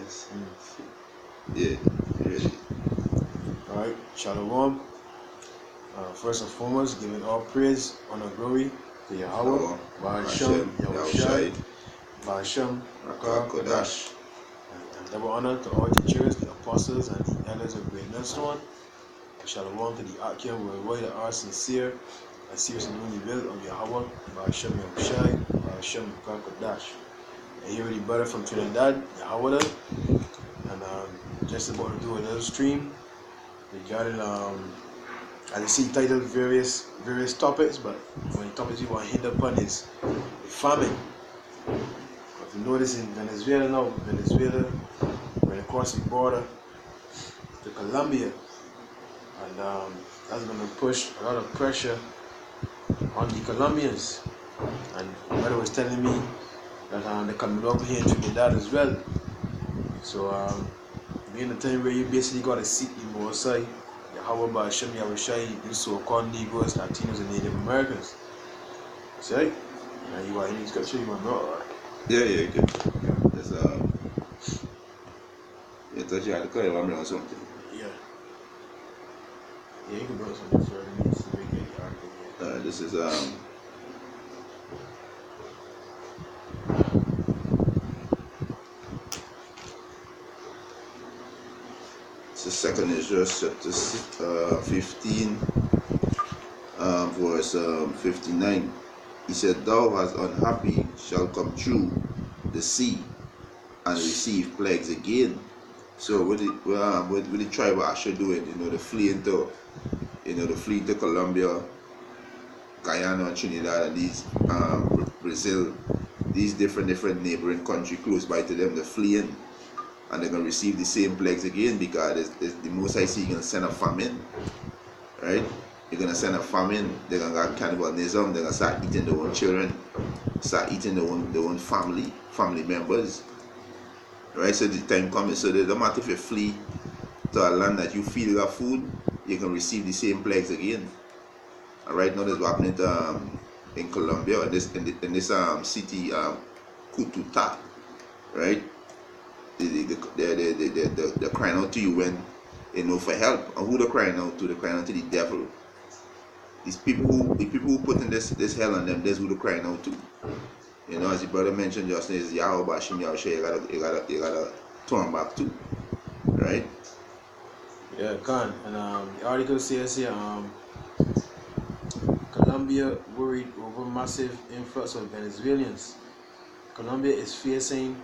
Yes. Yeah, really. Alright, Shalom. First and foremost, giving all praise, honor, glory to Yahweh, Bahashem, Yahushai, Bahashem, Rakah, Kodash. And double honor to all teachers, the apostles, and the elders of Great Millstone. Shalom to the Akim, worldwide that are sincere and serious in the will of Yahweh, Bahashem, Yahushai, Bahashem, Rakah, Kodash. And here the brother from Trinidad, Yahweh, and just about to do another stream regarding as you see titled various topics, but one of the topics we want to hit upon is the famine. If you notice in Venezuela now, when across the border to Colombia, and that's going to push a lot of pressure on the Colombians. And my brother was telling me that they're coming over here in Trinidad as well. So being the time where you basically got to seek the Most High, Yahweh Bahashem Yahushai, these so-called Negroes, Latinos, and Native Americans. See? Now you got any scripture you want to know? Yeah, good. There's you thought you had to cut or something. Yeah. Yeah, you can bring something further. Needs to make the article here. This is the second Israel chapter 15, verse 59. He said, "Thou as unhappy shall come through the sea and receive plagues again." So with the tribe actually doing, the fleeing to Colombia, Guyana, and Trinidad, and these Brazil, these different neighboring countries close by to them, they're fleeing, and they're gonna receive the same plagues again because the Most High see gonna send a famine, right? You're gonna send a famine. They're gonna have cannibalism. They're gonna start eating their own children, start eating their own family members, right? So the time comes. So no matter if you flee to a land that you feel you have food, you can receive the same plagues again. All right, now that's what's happening in Colombia, in this city, Cututa, right? They're crying out to you when they know for help. And who they're crying out to? They're crying out to the devil. The people who put in this hell on them, that's who they're crying out to. As the brother mentioned just now, is Yahweh Bashim Yahushua, you gotta turn back to, right? Yeah, Khan. And the article says here, Colombia worried over massive influx of Venezuelans. Colombia is facing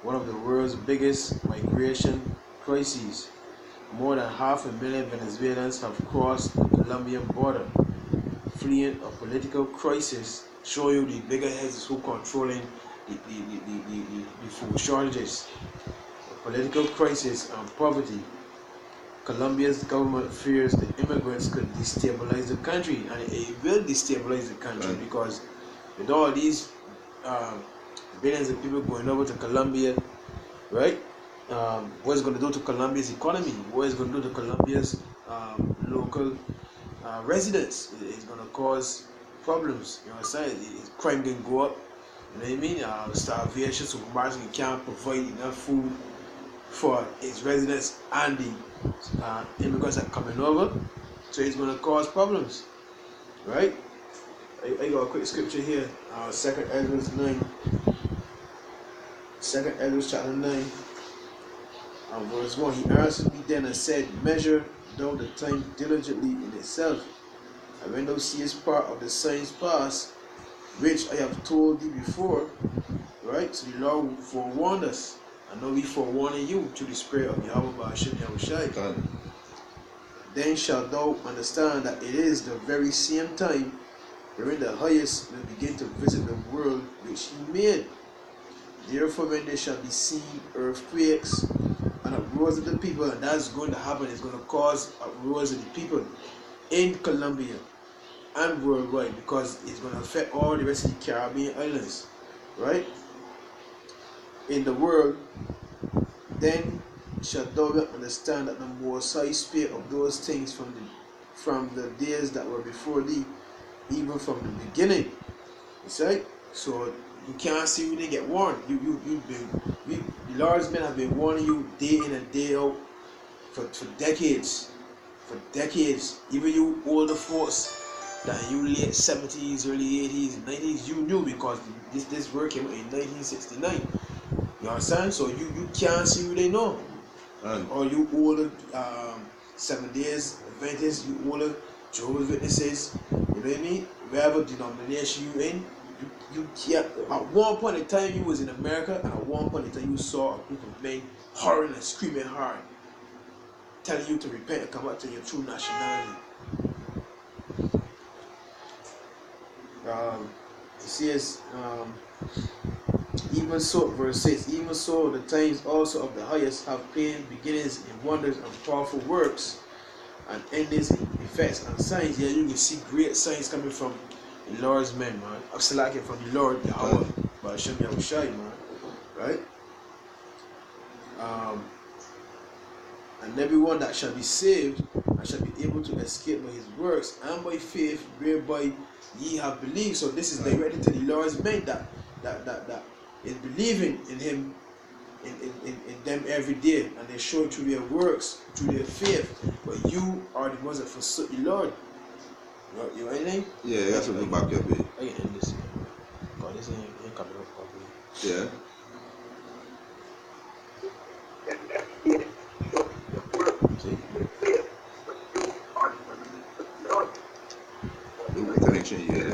one of the world's biggest migration crises. More than 500,000 Venezuelans have crossed the Colombian border, fleeing a political crisis, showing you the bigger heads who controlling the food shortages, a political crisis and poverty. Colombia's government fears the immigrants could destabilize the country, and it will destabilize the country because with all these billions of people going over to Colombia, right? What it's going to do to Colombia's economy? What it's going to do to Colombia's local residents? It's going to cause problems. You know what I'm saying? Crime can go up. You know what I mean? Starvation, supermarkets can't provide enough food for its residents and the immigrants that are coming over. So it's going to cause problems, right? I got a quick scripture here. 2nd Ezra 9. 2nd Ezra chapter 9. Verse 1. He answered me then and said, "Measure thou the time diligently in itself, and when thou seest part of the signs pass, which I have told thee before," right? So the Lord forewarned us, and now we forewarning you through the Spirit of Yahweh Bahashem Yahushai. Then shalt thou understand that it is the very same time wherein the highest will begin to visit the world which he made. Therefore, when there shall be seen earthquakes and uproars of the people, and that's going to happen, it's going to cause uproars of the people in Colombia and worldwide, because it's going to affect all the rest of the Caribbean islands, right? In the world, then shalt thou understand that the Most High spake of those things from the days that were before thee, even from the beginning. You see? So You can't see when they get warned. The Lord's men have been warning you day in and day out for decades. For decades. Even you older folks that you late 70s, early 80s, 90s, you knew because this work came out in 1969. You understand? So you can't see who they know. Or you older 7 days Adventists, you older Jehovah's Witnesses, you know what I mean? Wherever denomination you in, you can't. At one point in time you was in America, and at one point in time you saw a group of men hollering and screaming hard, telling you to repent and come back to your true nationality. It says, even so, verse 6, even so the times also of the highest have plain beginnings in wonders and powerful works, and endings in effects and signs. Yeah, you can see great signs coming from the Lord's men, man. I'm selecting from the Lord, Yahweh, by Hashem Yahushai, man. Right? And everyone that shall be saved and shall be able to escape by his works and by faith whereby ye have believed. So this is directed to the Lord's men that is believing in him, in them every day, and they show it through their works, through their faith. But you are the ones that forsook the Lord. You know anything? Yeah, that's what we back up here. I can end this here. God, this ain't coming up properly. Yeah. See? The connection, yeah.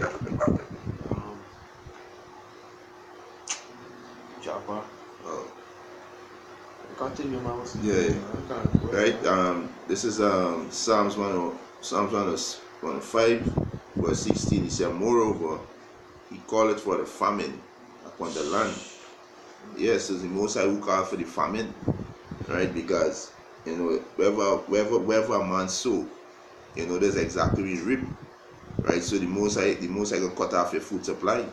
Japa. Oh. Continue, man. Yeah. Right. This is Psalms 105, verse 16. He said, moreover, he calleth for the famine upon the land. Yes, it's the Most High who called for the famine, right? Because you know, wherever a man sow, you know, there's exactly his reap, right? So the Most High gonna cut off your food supply,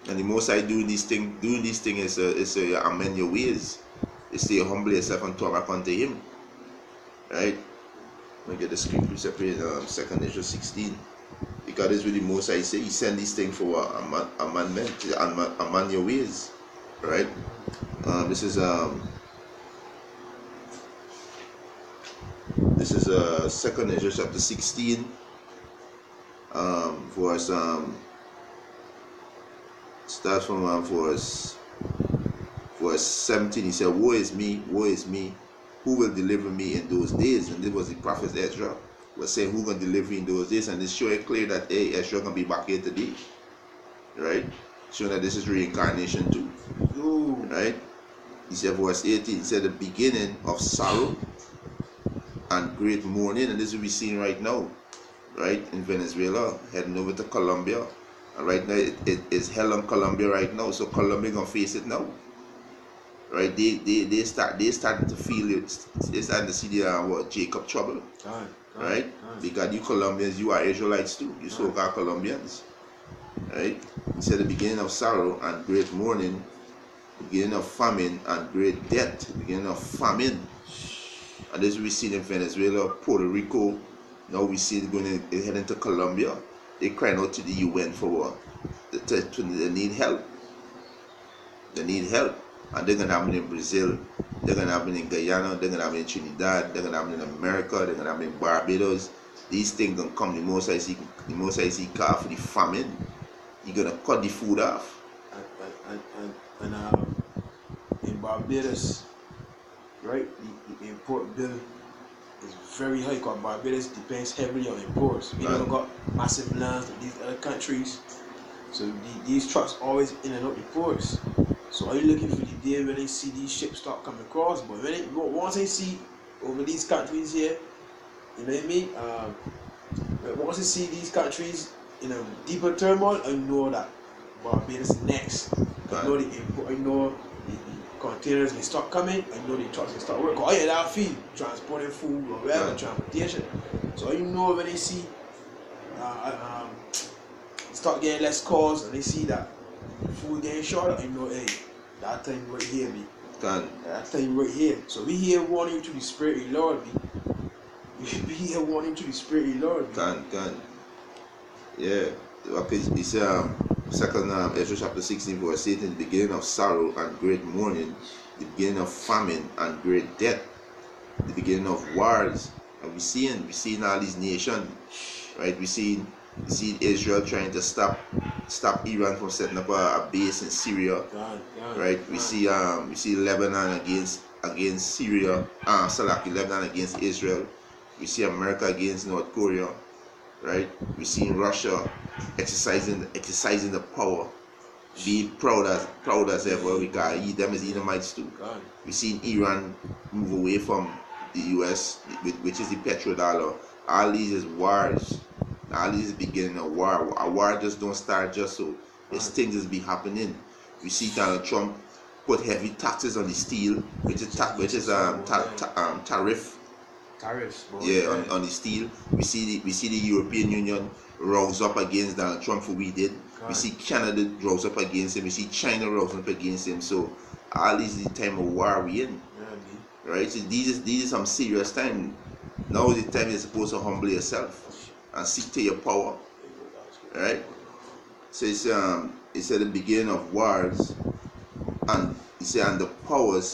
and the Most High doing this thing is a amend your ways. It's to humble yourself and turn back unto Him, right? Let me get the scripture separate. 2nd Ezra 16. Because this is what the Most High say. He sent this thing for amendment, amend your ways, right? This is 2nd Ezra chapter 16, verse start from verse 17. He said, woe is me, who will deliver me in those days? And this was the prophet Ezra was saying, who gonna deliver in those days? And it's showing clear that Ezra gonna be back here today, right? Showing that this is reincarnation too. Ooh. Right? He said, verse 18, he said, the beginning of sorrow and great mourning. And this is what we're seeing right now, right? In Venezuela, heading over to Colombia. And right now it is hell on Colombia right now. So Colombia gonna face it now, right? They starting to feel it. They starting to see the Jacob trouble, right? Because you Colombians, you are Israelites too. You so-called Colombians, right? He said the beginning of sorrow and great mourning, beginning of famine and great death, beginning of famine. And this we see in Venezuela, Puerto Rico. Now we see it heading to Colombia. They crying out to the UN for what? They need help. They need help. And they're gonna happen in Brazil, they're gonna happen in Guyana, they're gonna happen in Trinidad, they're gonna happen in America, they're gonna happen in Barbados. These things gonna come. The Most High see call for the famine. You're gonna cut the food off. And in Barbados, right, the import bill is very high because Barbados depends heavily on imports. We never got massive lands in these other countries, so these trucks always in and out the ports. So are you looking for the day when they see these ships start coming across? But once they see over these countries here, you know what I mean? Once they see these countries in a deeper turmoil, I know that Barbados next. I know the containers may start coming. I know the trucks may start working. Oh yeah, that feed transporting food or whatever, transportation. So you know when they see start getting less calls and they see that food getting short, I know, hey, that time right here, me. That time right here. So we here warning you to the Spirit of the Lord, me. We here warning you to the Spirit of the Lord, me. Yeah. Okay, he said Second Ezra chapter 16 verse 8, in the beginning of sorrow and great mourning, the beginning of famine and great death, the beginning of wars. And we're seeing all these nations, right? We see Israel trying to stop Iran from setting up a base in Syria, right? We see Lebanon against Syria, Lebanon against Israel. We see America against North Korea, right? We see Russia exercising the power, being proud as ever. We got them as Edomites too. We see Iran move away from the US, which is the petrodollar. All these is wars. All these is beginning of war. A war just don't start just so. There's things that's be happening. We see Donald Trump put heavy taxes on the steel, which is tariff. Tariffs, boy. Yeah, on the steel. We see the European Union rose up against Donald Trump for what we did. We see Canada rose up against him. We see China rose up against him. So all this is the time of war we in. Right? So these is some serious time. Now is the time you're supposed to humble yourself and seek to your power. Right? So it's at the beginning of wars, and he said, and the powers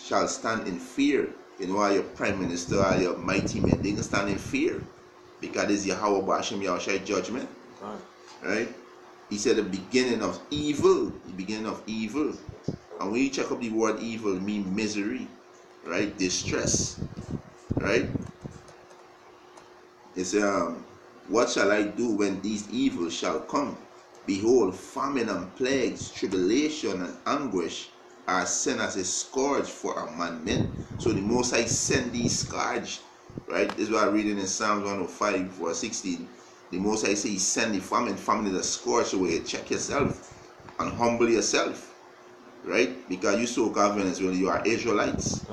shall stand in fear. You know, all your prime minister, all your mighty men, they can stand in fear because it's Yahweh Bashim Yahushai judgment. Right? He said the beginning of evil. The beginning of evil. And when you check up the word evil, it means misery, right? Distress. Right? It said, what shall I do when these evils shall come? Behold, famine and plagues, tribulation and anguish are sent as a scourge for our men. So the Most High send these scourge, right? This is what I'm reading in Psalms 105 verse 16. The Most High say he send the famine. Famine is a scourge, so you check yourself and humble yourself, right? Because you so governance when you are Israelites,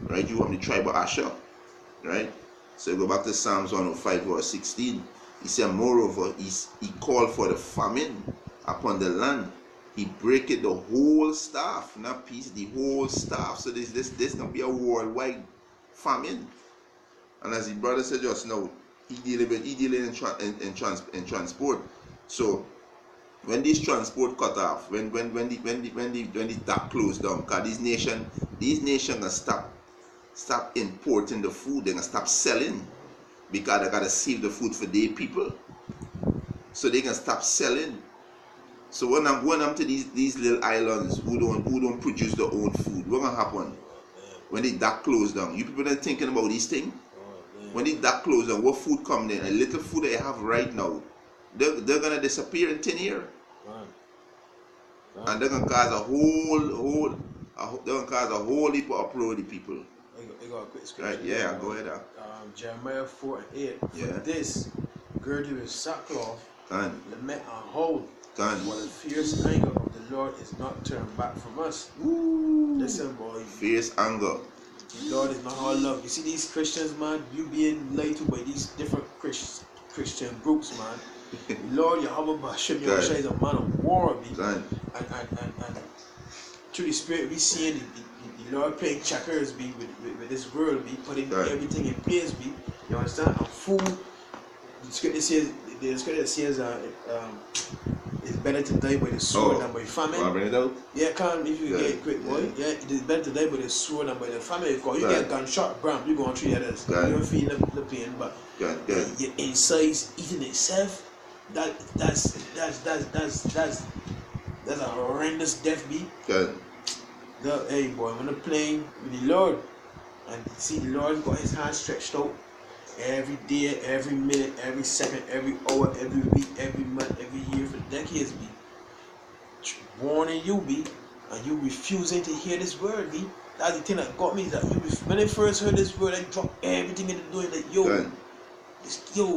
right? You are the tribe of Asher, right? So go back to Psalms 105 verse 16. He said, moreover, he called for the famine upon the land. He breaketh the whole staff, not piece, the whole staff. So this gonna be a worldwide famine. And as the brother said just now, he dealing in transport. So when this transport cut off, when the dock closed down, because these nations gonna stop importing the food, they're gonna stop selling because they gotta save the food for their people. So they can stop selling. So when I'm going to these little islands who don't produce their own food, what's gonna happen when the dock closed down? You people ain't thinking about these things. When the dock closed down, what food come in? A little food that you have right now, they're gonna disappear in 10 years, and they're gonna cause a whole heap of uproar to people. I got a quick scripture. Right? Yeah, go ahead. Jeremiah 4:8. Yeah. For this, gird you with sackcloth, Done. lament and hold. Done. For the fierce anger of the Lord is not turned back from us. Ooh. Listen, boy. Fierce anger. The Lord is not all love. You see these Christians, man, you being lied to by these different Christian groups, man. The Lord Yahweh Bashim Yahushua is a man of war, and through the Spirit we seeing the Lord playing checkers with this world, putting everything in place, you understand? And food, the scripture says it's better to die by the sword than by famine. Wanna bring it out? Yeah, come if you get it quick, boy. Yeah, it is better to die by the sword than by the famine. Because you get gunshot, bram, you go on 3 others. You don't feel the pain, but your insides eating itself. That's a horrendous death, be. Hey, boy, when I'm playing with the Lord, and see the Lord got his hand stretched out every day, every minute, every second, every hour, every week, every month, every year for decades, be warning you, be, and you refusing to hear this word, be. That's the thing that got me. That when I first heard this word, I dropped everything into doing. Like, yo,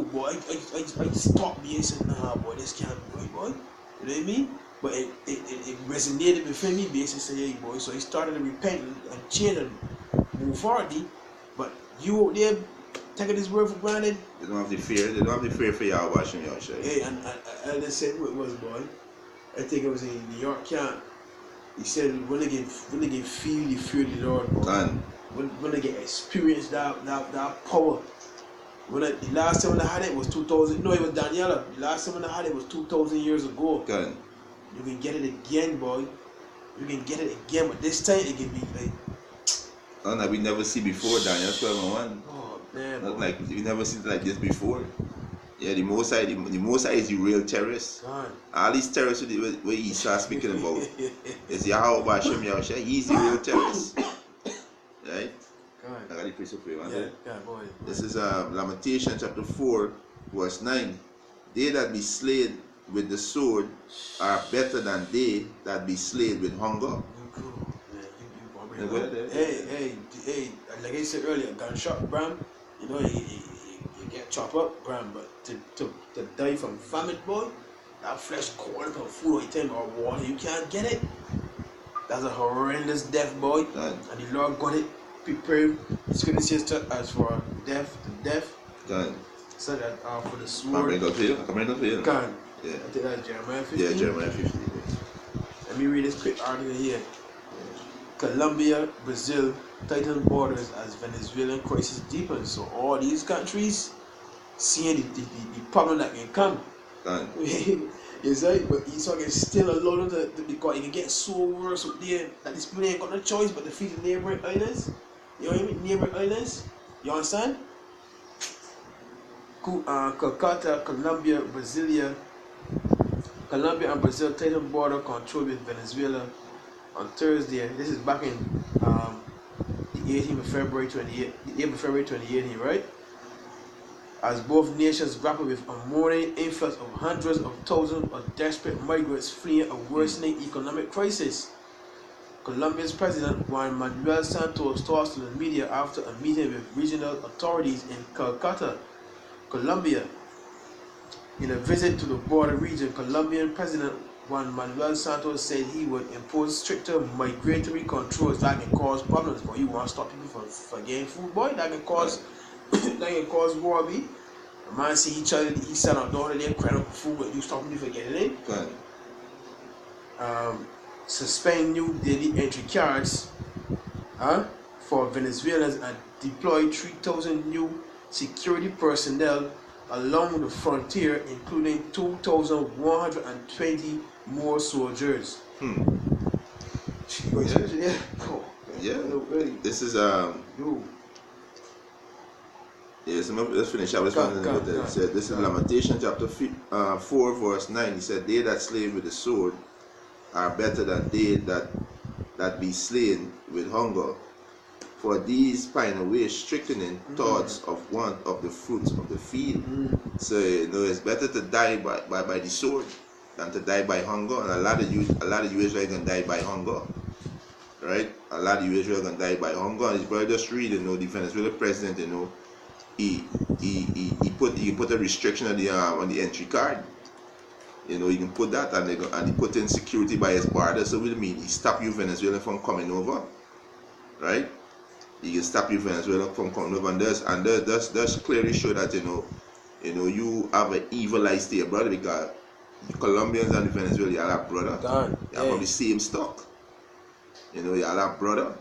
boy, I stopped me. I said, nah, boy, this can't be right, boy. You know what I mean? But it resonated within me, basically, hey, boy. So he started to repent and change and move forward, but you out there taking this word for granted. They don't have the fear. They don't have the fear for Yahweh Hashem Yahushua. Hey, and I said who it was, boy. I think it was in New York camp. He said, when they feel the fear of the Lord, boy. When they get experience that power. The last time when I had it was 2000. No, it was Daniela. The last time when I had it was 2,000 years ago. You can get it again, boy. You can get it again, but this time it can be like. Oh, no, we never see before, Daniel 12:1. Oh man, Not boy. like we never seen it like this before. Yeah, the Most High is the real terrorist. God. All these terrorists where he starts speaking about is Yahweh Bashem Yahushua. He's the real terrorist, right? God. I got the place of prayer. Yeah, God, boy. This is Lamentation chapter 4, verse 9. They that be slain with the sword are better than they that be slain with hunger. You cool, man. Hey, like I said earlier, gunshot, Bram. You know, you get chopped up, Bram. But to die from famine, boy, that flesh calling for food or time or water, you can't get it. That's a horrendous death, boy. God. And the Lord got it prepared. The scripture says to as for death, God. so that for the Come sword. bring up here. God. Yeah. I think that's Jeremiah 15. Yeah, Jeremiah 15. Let me read this quick article here. Colombia, Brazil tighten borders as Venezuelan crisis deepens. So all these countries seeing the problem that can come. God. Yes, right? But he's talking still allowing to because it can get so worse up there that these people ain't got no choice but to feed the neighboring islands. You know what I mean? Neighboring islands. You understand? Calcutta, Colombia and Brazil tighten border control with Venezuela on Thursday. This is back in the 18th of February 2018, right? As both nations grapple with a morning influx of hundreds of thousands of desperate migrants fleeing a worsening economic crisis. Colombia's President Juan Manuel Santos talks to the media after a meeting with regional authorities in Calcutta, Colombia. In a visit to the border region, Colombian President Juan Manuel Santos said he would impose stricter migratory controls that can cause problems. Boy, you want to stop people from getting food, boy? That can cause war. A man see each other, he sat on door, they crying up for food, but you stop people from getting it. Suspend new daily entry cards for Venezuelans and deploy 3,000 new security personnel along the frontier, including 2,120 more soldiers. This is let's finish. I was said this is Lamentation chapter 4 verse 9. He said, "They that slay with the sword are better than they that be slain with hunger. For these pine away strengthening thoughts of want of the fruits of the field." So it's better to die by the sword than to die by hunger. And a lot of you Israel can die by hunger, right? A lot of you Israel can die by hunger. And his brother just read, the Venezuelan president, he put a restriction on the entry card. He can put that, and he put in security by his border. So what mean? He stop you Venezuelan from coming over, right? He can stop you Venezuela from coming over, and does clearly show that you have an evil eye there, brother, because the Colombians and the Venezuelans are our brother. They are from the same stock. You are our brother.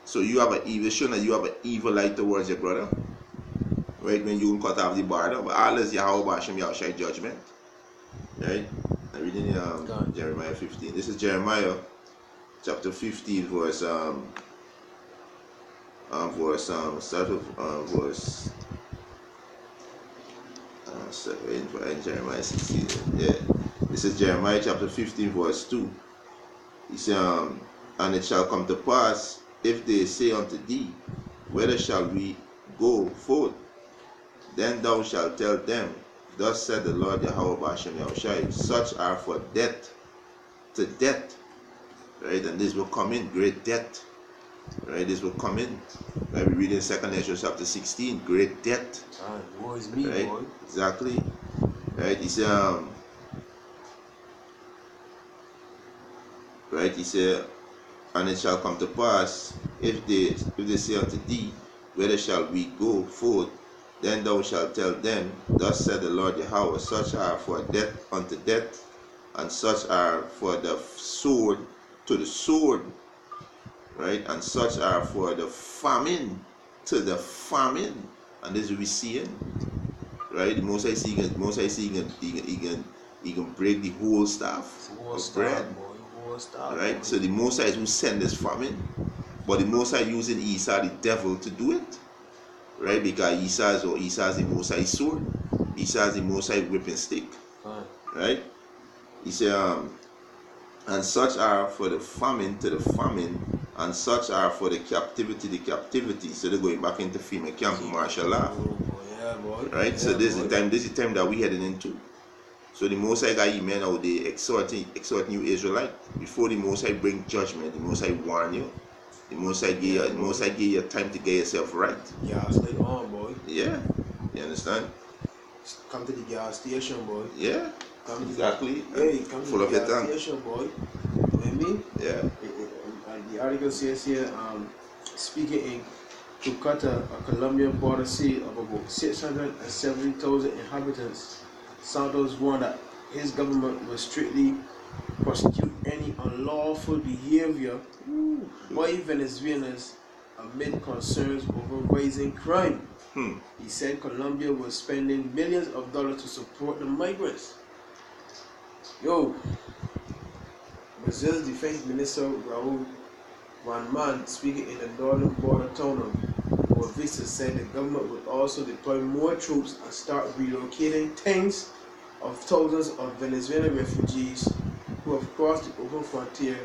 So you have an evil, showing that you have an evil eye towards your brother, right? When you cut off the border, but all is Yahweh Bashem Yahushua judgment, right? I'm reading Jeremiah 15. This is Jeremiah chapter 15, verse in Jeremiah 16. Yeah, this is Jeremiah chapter 15, verse 2. He said, "And it shall come to pass, if they say unto thee, Whither shall we go forth? Then thou shalt tell them, Thus said the Lord Yahweh Bashem Yahushua, such are for death to death." Right, and this will come in great death. Right, this will come in. Right, we read in 2 Nations chapter 16, great death. War is me, right, boy. Exactly. Right, he said, "And it shall come to pass, if they say unto thee, Whither shall we go forth? Then thou shalt tell them, Thus said the Lord Yahweh, such are for death unto death, and such are for the sword to the sword, right? And such are for the famine to the famine." And this we see it, right? The Most I see, he can he can break the whole staff of bread. Right? So the Most High is who send this famine, but the Most High using Esau the devil to do it. Right? Because Esau is the Most High sword. Esau is the Most High whipping stick. Right? He said, and such are for the famine to the famine, and such are for the captivity to the captivity. So they're going back into female camp, martial law. Right? So this is the time that we heading into. So the Most High got you men out there exhorting you Israelite. Before the Most High bring judgment, the Most High warn you. The Most High give you time to get yourself right. Gas later on, boy. Yeah. You understand? Come to the gas station, boy. Yeah. Exactly. Hey, come to full the of your gas tongue. station, boy. You know what I mean? Yeah. The article says here, speaking in Cucuta, a Colombian border city of about 670,000 inhabitants, Santos warned that his government will strictly prosecute any unlawful behavior by Venezuelans amid concerns over rising crime. He said Colombia was spending millions of dollars to support the migrants. Yo, Brazil's defense minister Raul Vanman, speaking in the northern border town of Boa Vista, said the government would also deploy more troops and start relocating tens of thousands of Venezuelan refugees who have crossed the open frontier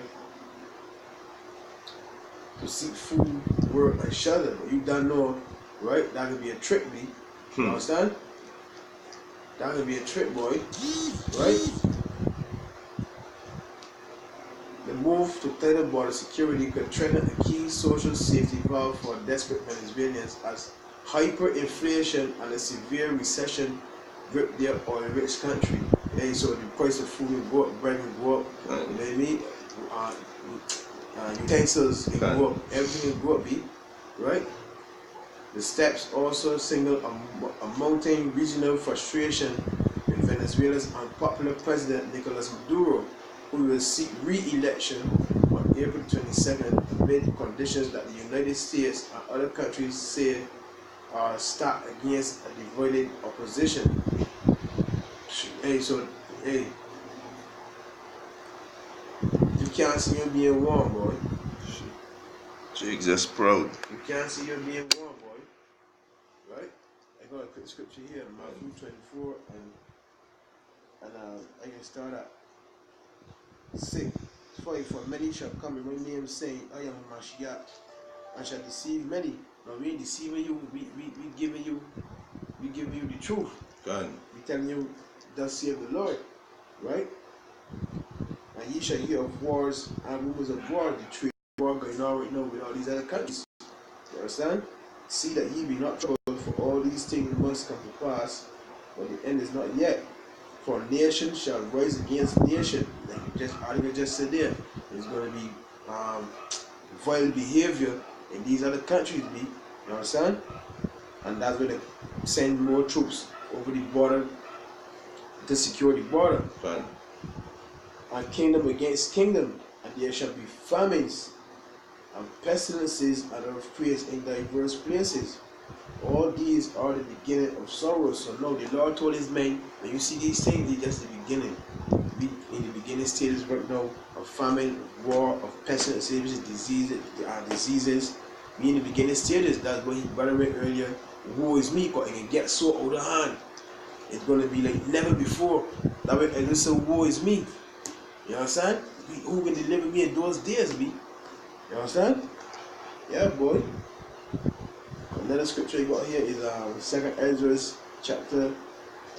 to seek food, work, and shelter. But you don't know, right? That could be a trick, B. You understand? That could be a trick, boy. Right? The move to tighter border security could threaten a key social safety valve for desperate Venezuelans as hyperinflation and a severe recession grip their oil-rich country. Hey, so the price of food will go up, bread will go up, you know what I mean? Utensils will go up, everything will go up, B, right? The steps also signal a mounting regional frustration with Venezuela's unpopular President Nicolas Maduro, who will seek re-election on April 22nd amid conditions that the United States and other countries say are stacked against a divided opposition. Hey, you can't see him being warm, boy. Jake's just proud. You can't see him being warm, boy. Right? I got a quick scripture here, Matthew 24, and I can start at 6. For many shall come in my name, saying, I am Mashiach, and shall deceive many. Now we ain't deceiving you, we giving you the truth. God. We telling you, thus saith the Lord, right? And ye shall hear of wars and rumors of war, the trade war going on right now with all these other countries. You understand? See that ye be not troubled, for all these things must come to pass, but the end is not yet. For nation shall rise against nation. Like article just said there, there's going to be violent behavior in these other countries, you understand? And that's where they send more troops over the border to secure the border. Right. And kingdom against kingdom, and there shall be famines and pestilences and earthquakes in diverse places. All these are the beginning of sorrows. So now the Lord told his men, when you see these things, they're just the beginning. Be in the beginning stages right now of famine, of war, of pestilences, diseases. Be in the beginning stages. That's what he brother read earlier. Woe is me, because it can get so out of hand. It's going to be like never before. That way, and say, woe is me. You understand? Who can deliver me in those days, be? You understand? Yeah, boy. Another scripture you got here is 2 Ezra chapter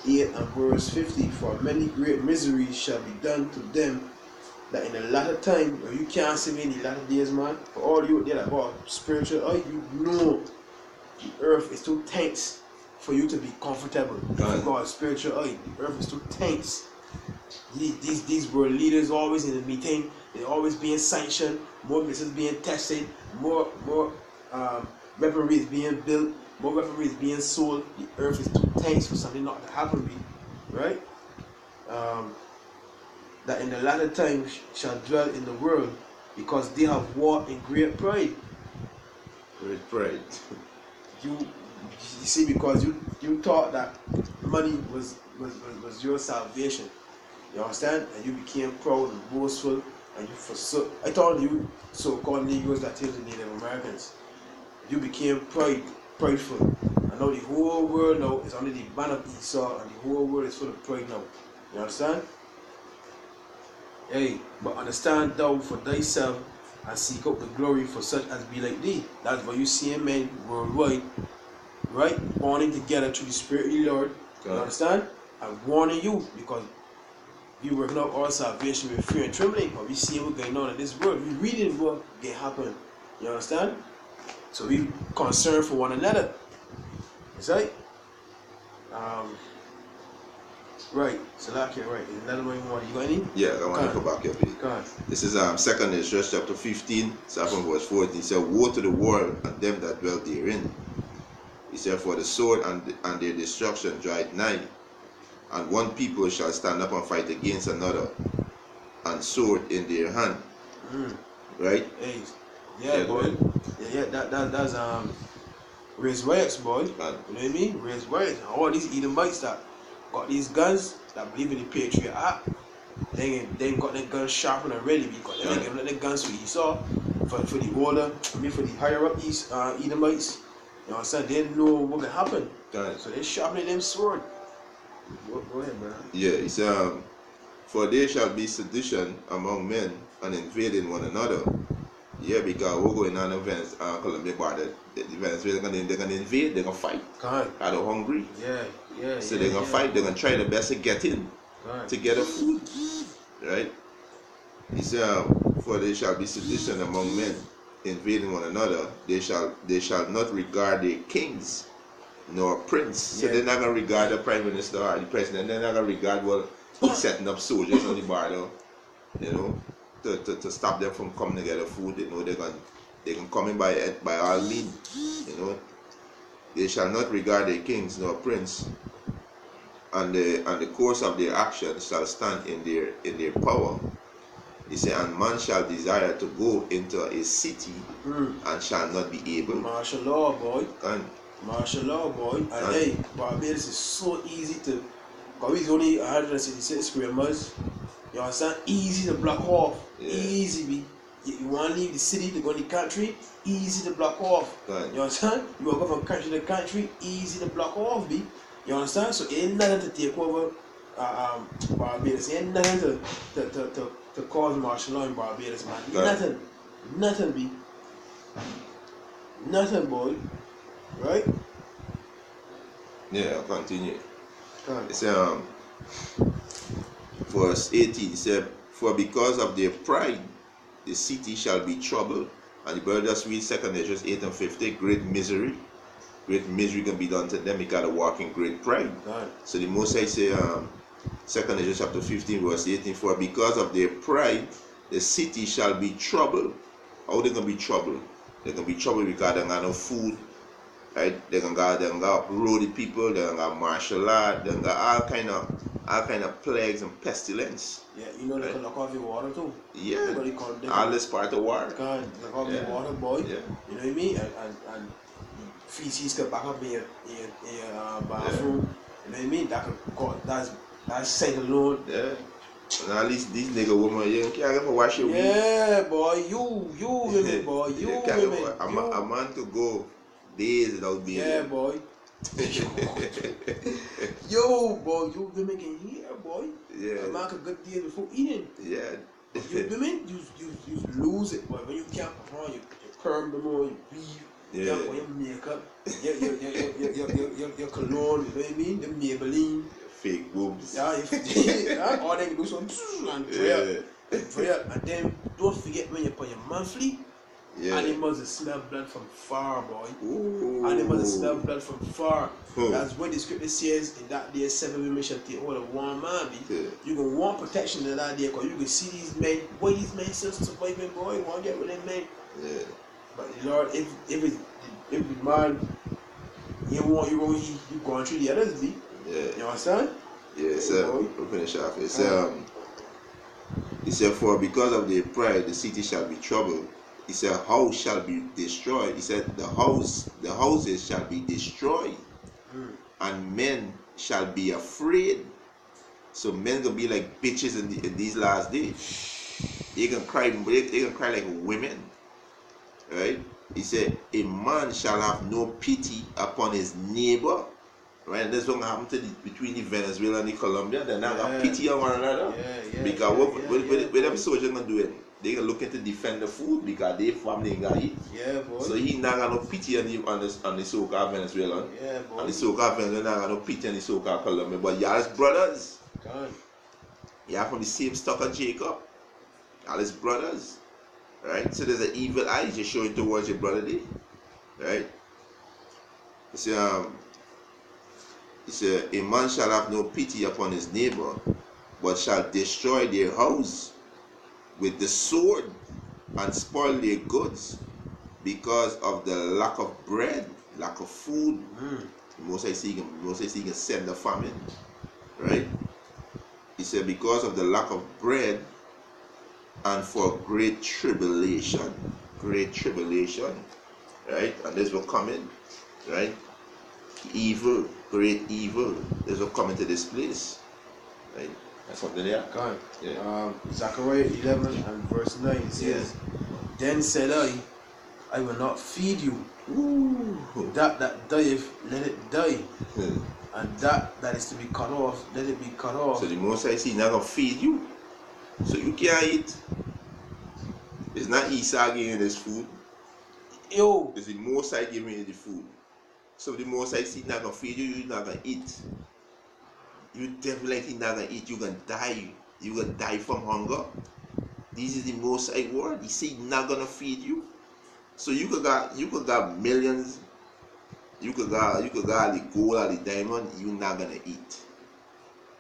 8 and verse 50. For many great miseries shall be done to them that in the latter time, you can't see me in the latter days, man. For all you there about spiritual, you know the earth is too tense for you to be comfortable. If you got a spiritual eye, the earth is too tense. These world leaders always in the meeting, they're always being sanctioned, more missiles being tested, more weaponry is being built, more weaponry is being sold. The earth is too tense for something not to happen, right? That in the latter time shall dwell in the world, because they have war in great pride. Great pride. You see, because you thought that money was your salvation. You understand? And you became proud and boastful, and you forsook. I told you, so-called Negroes that tell the Native Americans, you became prideful. And now the whole world now is under the ban of Esau, and the whole world is full of pride now. You understand? Hey, but understand thou for thyself, and seek out the glory for such as be like thee. That's why you see men worldwide, right, bonding together through the Spirit of the Lord. You understand? I'm warning you, because we working out our salvation with fear and trembling, but we see what's going on in this world. We reading what can happen. You understand? So we concerned for one another. That's right. Right. So like right. Is another one more? You got any? Yeah, I want to go back here, please. This is 2 Ezra chapter 15, 7 verse 14. He said, woe to the world and them that dwell therein. He said, for the sword and their destruction draweth nigh, and one people shall stand up and fight against another, and sword in their hand. Right? Hey, yeah, boy. Yeah, that's raise riots, boy. You know what I mean? Raise riots. All these Edomites that got these guns, that believe in the Patriot Act, they got their guns sharpened and ready, because they ain't giving their guns for Esau, for the older, for the higher up Edomites. You know what I'm saying? They didn't know what could happen. So they sharpening them sword. Go ahead, man. Yeah, it's for there shall be sedition among men, and invading one another. Yeah, because we're going on events, Columbia border, the events where they're gonna invade, they're gonna fight. Are they hungry? Yeah. So they're gonna fight, they're gonna try their best to get in, to get a food. Right? He said, for there shall be sedition among men, invading one another. They shall not regard their kings nor prince. So they're not gonna regard the prime minister or the president. They're not gonna regard he's setting up soldiers on the border, you know, to stop them from coming to get the food. They know they can come in by all means. You know, they shall not regard their kings nor prince, and the course of their actions shall stand in their power. He said, and man shall desire to go into a city and shall not be able. Martial law, boy. Martial law, boy. And hey, Barbados is so easy to, because it's only 166 square miles. You understand? Easy to block off. Easy, be. You want to leave the city to go to the country, easy to block off. You understand? You want to go from country to country, easy to block off, be. You understand? So ain't nothing to take over Barbados. Ain't nothing to cause martial law in Barbados, man. Nothing, be. Nothing, boy. Right? Yeah, I'll continue. It said, verse 18, it said, for because of their pride, the city shall be troubled. And the brother just read 2 Ezra 8 and 50, great misery can be done to them. You gotta walk in great pride. So the Most High say, 2 Ezra chapter 15 verse 18, for because of their pride, the city shall be troubled. How they gonna be troubled? They're gonna be troubled because they don't got no food. Right? They're gonna uproot the people, they're gonna martial law, they're gonna all kind of plagues and pestilence. Yeah, you know they can knock off your water too. Yeah. All this part of war. They can knock off your water, boy. Yeah. You know what I mean? And feces can back up in your bathroom. You know what I mean? That could cause that's sight alone. Yeah. And at least these nigga woman, you can't ever wash your weed. Yeah, boy, you women, boy, you women. A man could go days without being there. Boy. Yo, boy, you women can hear, boy. Yeah. A man could good days before eating. Yeah. You women, you lose it, boy. When you can't put on, you perm them on, you weave. Yeah. You your makeup, your cologne, you know what I mean? The Maybelline. Fake boobs. Yeah, all they can do some and prayer. And then don't forget when you put your monthly, animals that smell blood from far, boy. Ooh. Animals that smell blood from far. That's what the scripture says in that day 7 women shall take hold of one man. You can want protection in that day because you can see these men, boy, these men still surviving, boy, you want to get with them men. Yeah. But Lord, if the man you want you going through the others, be. Yeah. You understand? Yeah, so we'll finish off. He said, for because of their pride the city shall be troubled. He said, house shall be destroyed. He said, the houses shall be destroyed, and men shall be afraid. So men gonna be like bitches in these last days. They can cry like women. Right? He said, a man shall have no pity upon his neighbor. Right? And that's what happened between the Venezuela and the Colombia. They're not gonna pity on one another. Because what them soldiers gonna do it? They gonna look into defend the food because they family ain't gonna eat. Yeah, boy. So he not got no pity on the so-called Venezuelan. Yeah, boy. And the so-called Venezuelan not got no pity on the so-called Colombia. But y'all is brothers. God. Y'all from the same stock of Jacob. Y'all is brothers. Right? So there's an evil eye just showing towards your brother there. Right? He said, a man shall have no pity upon his neighbor, but shall destroy their house with the sword and spoil their goods because of the lack of bread, lack of food. Most I see can send the famine. Right? He said, because of the lack of bread and for great tribulation, right? And this will come in, right? Evil, great evil, this will come into this place, right? That's something there. God. Yeah. Zechariah 11 and verse 9 says, Then said I will not feed you. Ooh. That dieth, let it die. And that is to be cut off, let it be cut off. So the Most I see not gonna feed you. So you can't eat. It's not Esau giving you this food. Yo. It's the Most I giving you the food. So the Most I see not gonna feed you, you're not gonna eat. You definitely not gonna eat, you're gonna die. You're gonna die from hunger. This is the Most I word. He said not gonna feed you. So you could got millions. You could got the gold or the diamond, you're not gonna eat.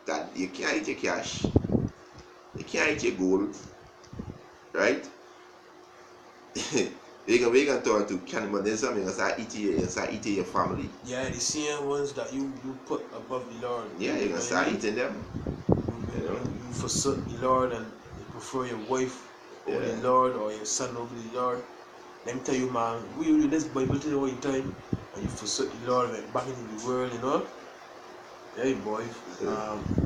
That you can't eat your cash. You can't eat your gold. Right? We're gonna turn to cannibalism. You're gonna start eating your family. Yeah, the same ones that you put above the Lord. Yeah, you're gonna start eating them. You forsake the Lord and you prefer your wife over the Lord or your son over the Lord. Let me tell you, man, we read this Bible till all the time and you forsake the Lord and back into the world, you know. Hey boy.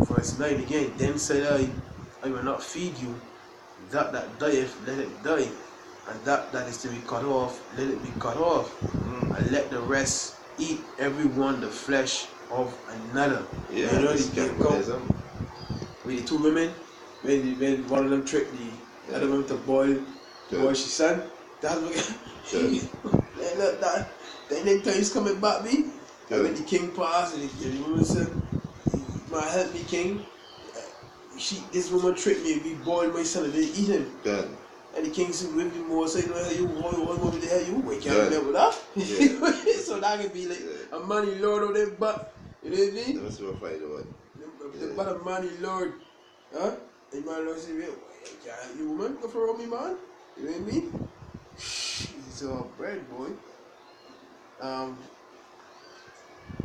Verse 9 again, then said I will not feed you. That dieth, let it die. And that is to be cut off, let it be cut off. And let the rest eat everyone the flesh of another. Yeah, you know this cannibalism. With the two women, when one of them tricked the other woman to boil his son. That's what look, that then time's coming back me. And when the king passed and the woman said, "Man, help me, king. This woman tricked me. We boiled my son and they eat him." Good. And the king said, "With me more, say, no, you, what the hell you? We can't remember that." Yeah. So that could be like a money lord on their butt. You know what I mean? That's what I fight about. The butt of money lord. Huh? And my lord said, "You woman, go for me, man." You know what I mean? It's all bread, boy.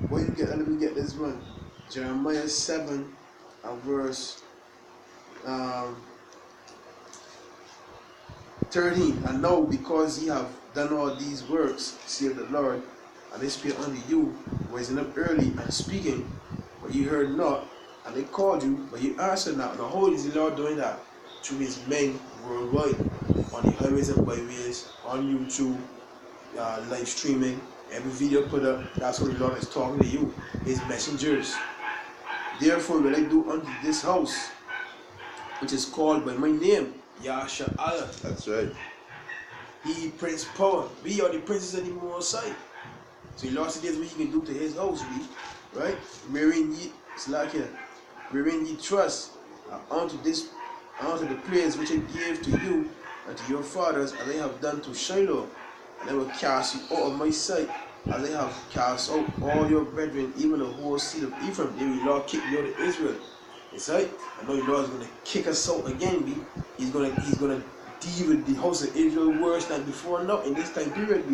What you get? Let me get this one. Jeremiah 7 and verse 13. And now, because ye have done all these works, saith the Lord, and they speak unto you, rising up early and speaking, but ye heard not, and they called you, but ye answered not. Now, how is the Lord doing that? Through his men worldwide, on the highways and byways, on YouTube, live streaming, every video put up. That's what the Lord is talking to you, his messengers. Therefore will I do unto this house, which is called by my name, Yasha Allah. That's right. He Prince Power. We are the princes of the Most High. So the Lord said this what he can do to his house, right? Wherein ye, it's like here, wherein ye trust, unto the place which I gave to you and to your fathers, as I have done to Shiloh, and I will cast you out of my sight, as I have cast out all your brethren, even the whole seed of Ephraim. Then the Lord kicked you out of Israel. It's right. I know the Lord is going to kick us out again. He's going to deal with the house of Israel worse than before now in this time period.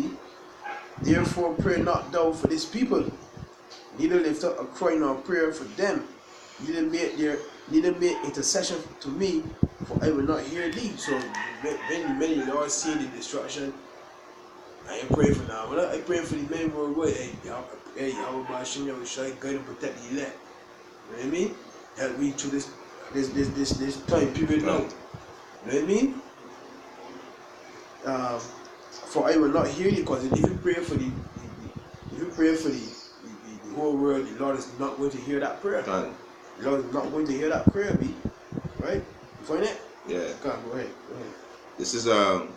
Therefore pray not thou for this people, neither lift up a cry nor prayer for them, neither make intercession to me, for I will not hear thee. So when many Lord see the destruction, I ain't praying for now. But I pray for the men worldwide. Hey, Yahweh Bashim, Yahweh Shai, guide and protect the elect. You know what I mean? help me through this time period now. You know what I mean? For I will not hear you, because if you pray for the whole world, the Lord is not going to hear that prayer. The Lord is not going to hear that prayer, B. Right? You find it? Yeah. Go ahead. This is I'll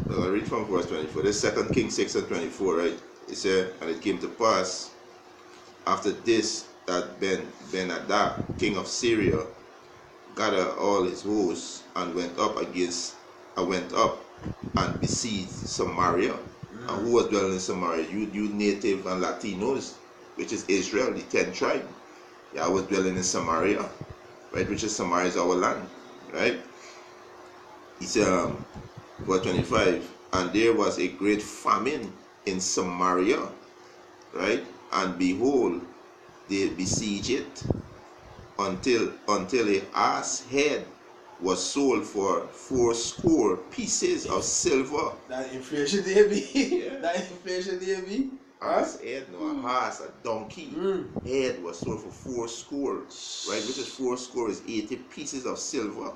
read from verse 24. This is 2 Kings 6 and 24, right? It said, and it came to pass after this that Ben-Hadad, king of Syria, gathered all his hosts and went up and besieged Samaria. And who was dwelling in Samaria? You native and Latinos, which is Israel, the 10 tribe. Yeah, I was dwelling in Samaria, right? Which is Samaria is our land, right? He said, verse 25, and there was a great famine in Samaria, right? And behold, they besieged it until a ass head was sold for 80 pieces of silver. That inflation there be. That inflation there be. Ass head, no, a horse, a donkey head was sold for 80, right? Which is 80 is 80 pieces of silver,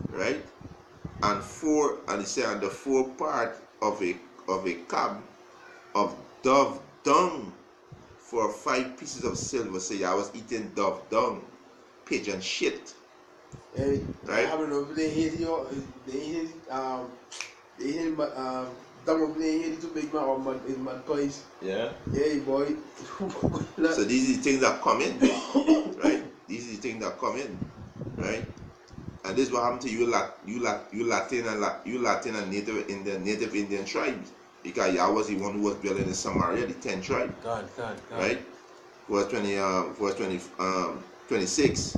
right? And he said, and the 4 part of a cab of dove dung for 5 pieces of silver. So yeah, I was eating dove dung, pigeon shit. Hey, right? I don't know if they hit you. They hit dumb up there here to make my pies. Yeah. Yeah, boy. So these are the things that come in, right? These are the things that come in, right? And this is what happened to you Latin and Native Indian tribes, because Yah was the one who was dwelling in Samaria, the 10 tribe. God. Right? Verse 26.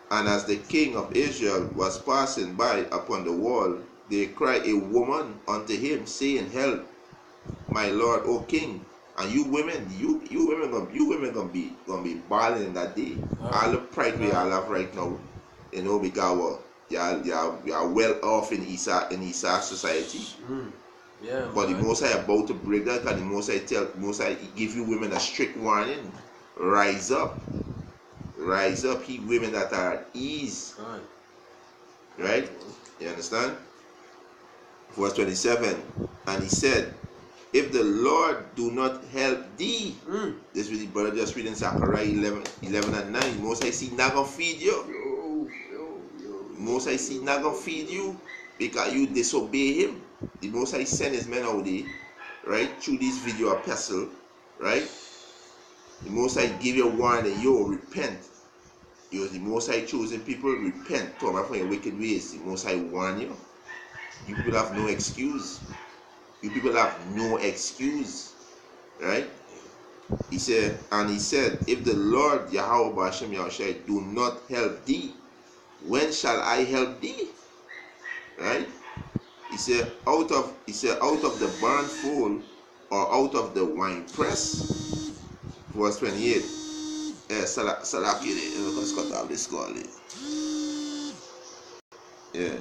And as the king of Israel was passing by upon the wall, they cried a woman unto him, saying, help, my lord, O king. And you women gonna be balling in that day. All the pride we all have right now, you know, because you are well off in Isa society. Yeah. But the Most High about to break that, and the Most High give you women a strict warning. Rise up, ye women that are at ease. Right? You understand? Verse 27. And he said, if the Lord do not help thee, this is the brother just reading Zechariah 11 and 9. Most I see not gonna feed you. Most I see not gonna feed you because you disobey him. The Most I send his men out there, right, through this video epistle, right? The Most I give you a warning, repent. You the Most I chosen people, repent, turn from your wicked ways. The Most I warn you. You people have no excuse. You people have no excuse, right? He said, if the Lord Yahweh B'Hashem Yahushai do not help thee, when shall I help thee? Right? He said, out of the barn fowl or out of the wine press. Verse 28. Salaki, let's cut off this call. Yeah.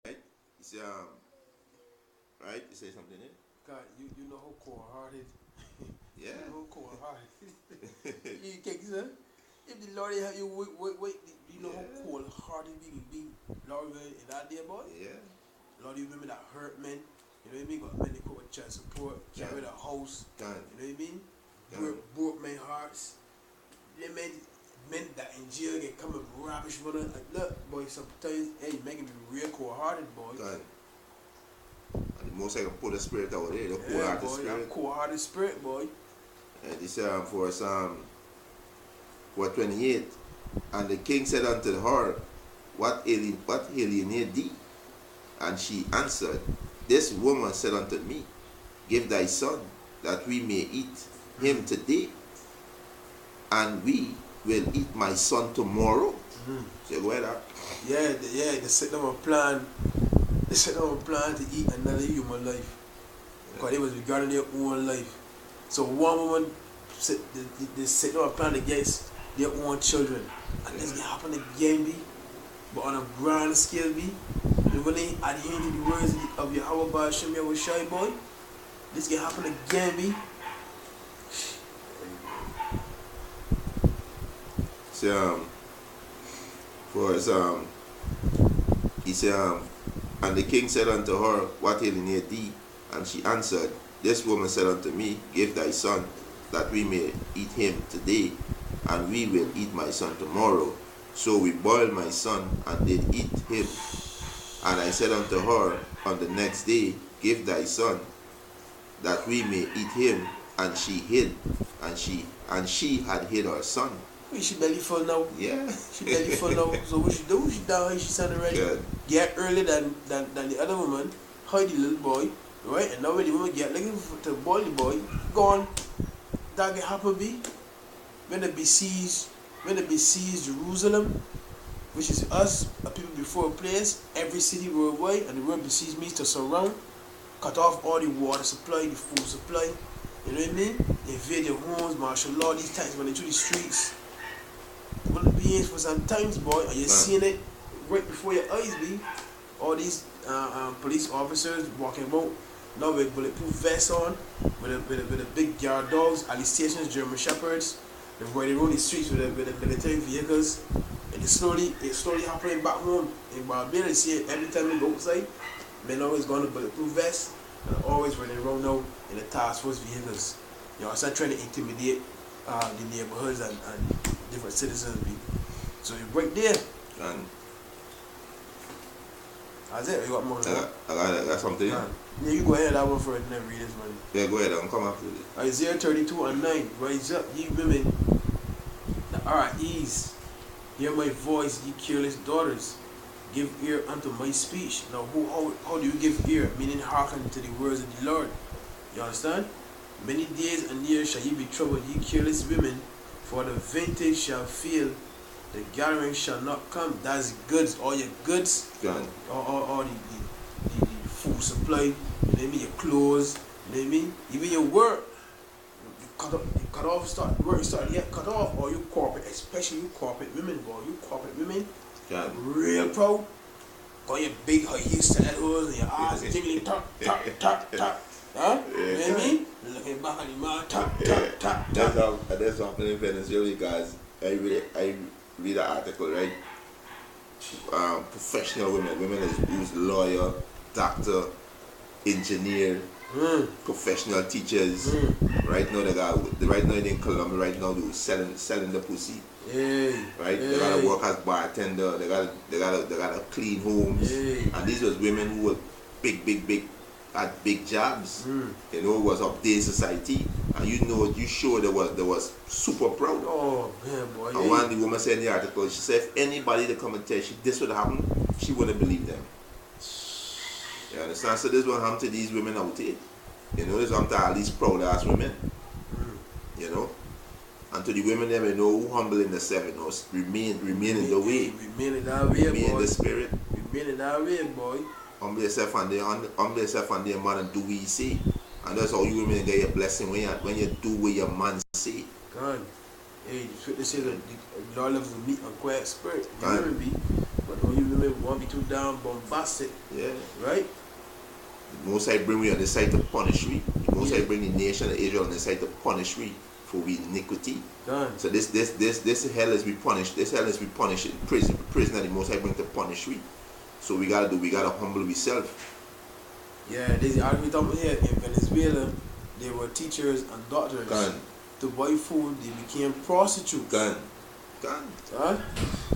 Right? He said, right? You say something there? God, you know how cold-hearted. Yeah. You know how cold-hearted. You can't say, if the Lord have you wait, you know how cold-hearted we can be, Lord, in that day, boy? Yeah. Lord, you remember that hurt men, you know what I mean? Got men that put child support, carry the house, you know what I mean? Broke men's hearts. They men that in jail get come and rubbish for them. Like, look, boy, sometimes, hey, you making me real cold-hearted, boy. God. And the Most I can put the spirit out there, the cold-hearted boy, spirit. That cold-hearted spirit, boy. And this for Psalm 28. And the king said unto her, what alienate thee? And she answered, this woman said unto me, give thy son, that we may eat him today, and we will eat my son tomorrow. So go ahead, they set them a plan. They set them a plan to eat another human life, because they was regarding their own life. So one woman they set them a plan against their own children, and this can happen again, B. But on a grand scale, B. When they adhere to the words of Yahweh B'Hashem Yahushai, boy, this can happen again, B. Say for us he said and the king said unto her, what aileth near thee? And she answered, this woman said unto me, give thy son, that we may eat him today, and we will eat my son tomorrow. So we boiled my son, and did eat him. And I said unto her on the next day, give thy son, that we may eat him. And she hid, and she had hid her son. Wait, she belly full now. Yeah. She belly full now. So what she do? She down here, she sounded ready. Good. Get earlier than the other woman. Hide the little boy, right? And now when the woman get looking to boil the boy, gone. That can happen be when they besiege Jerusalem, which is us, a people before a place, every city worldwide, and the word besiege means to surround, cut off all the water supply, the food supply. You know what I mean? Invade your homes, martial law, these times running through the streets. One of the beings for some times, boy, and you're seeing it right before your eyes, be all these police officers walking about now with bulletproof vests on, with a big yard dogs, at the stations, German shepherds. They're riding around the streets with the military vehicles, and it's slowly happening back home in Barbados. See it every time they go outside. Men always going to bulletproof vests and always running around now in the task force vehicles. You know, start trying to intimidate the neighborhoods and different citizens. So you're right there. And that's it. You got more? I got something. Yeah, you go ahead. That one for it and then read this one. Yeah, go ahead. I'm coming after this. Isaiah 32:9. Rise up, ye women that are at ease. Hear my voice, ye careless daughters. Give ear unto my speech. Now, how do you give ear? Meaning hearken to the words of the Lord. You understand? Many days and years shall ye be troubled, ye careless women, for the vintage shall fail, the gathering shall not come. That's goods, all your goods, all the food supply, you know what I mean, your clothes, you know what I mean, even your work. Cut off, cut off, or you corporate, especially you corporate women, boy. You corporate women, real proud. Got your big high heels stilettos and your eyes jiggling, tap. Huh? You know what I mean? Looking back at the man, tap. That's something in Venezuela, guys. I read an article, right? Professional women who's lawyer, doctor, engineer, professional teachers. Right now they in Colombia. Right now they're selling the pussy. Right? They gotta work as bartender. They gotta clean homes. And these was women who were big had big jobs. You know, it was up there in society, and you sure there was super proud. Oh man, boy. And one the woman said in the article, she said if anybody to come and tell she this would happen, she wouldn't believe them. You understand? So this will happen to these women out here. You know, this happen to all these proud ass women. You know? And to the women them, you know, who humble in the seven, you know, remain in the way. Remain in that way, remain boy. in the spirit. Remain in that way, boy. Humble yourself and their man and do what he say. And that's how you women get your blessing when you do what your man say. God. Hey, the scripture says that the Lord loves the meek and quiet spirit. You women be, but all you women won't be too down bombastic. Yeah. Right? The Most High bring we on the side to punish we. The Most High bring the nation of Israel on the side to punish we for we iniquity. God. So this hell is we punished. This hell is we punished in prison that the Most High bring to punish we. So we gotta humble ourselves. Yeah, there's the argument over here in Venezuela. They were teachers and doctors. Gun. To buy food, they became prostitutes. Gun. Huh?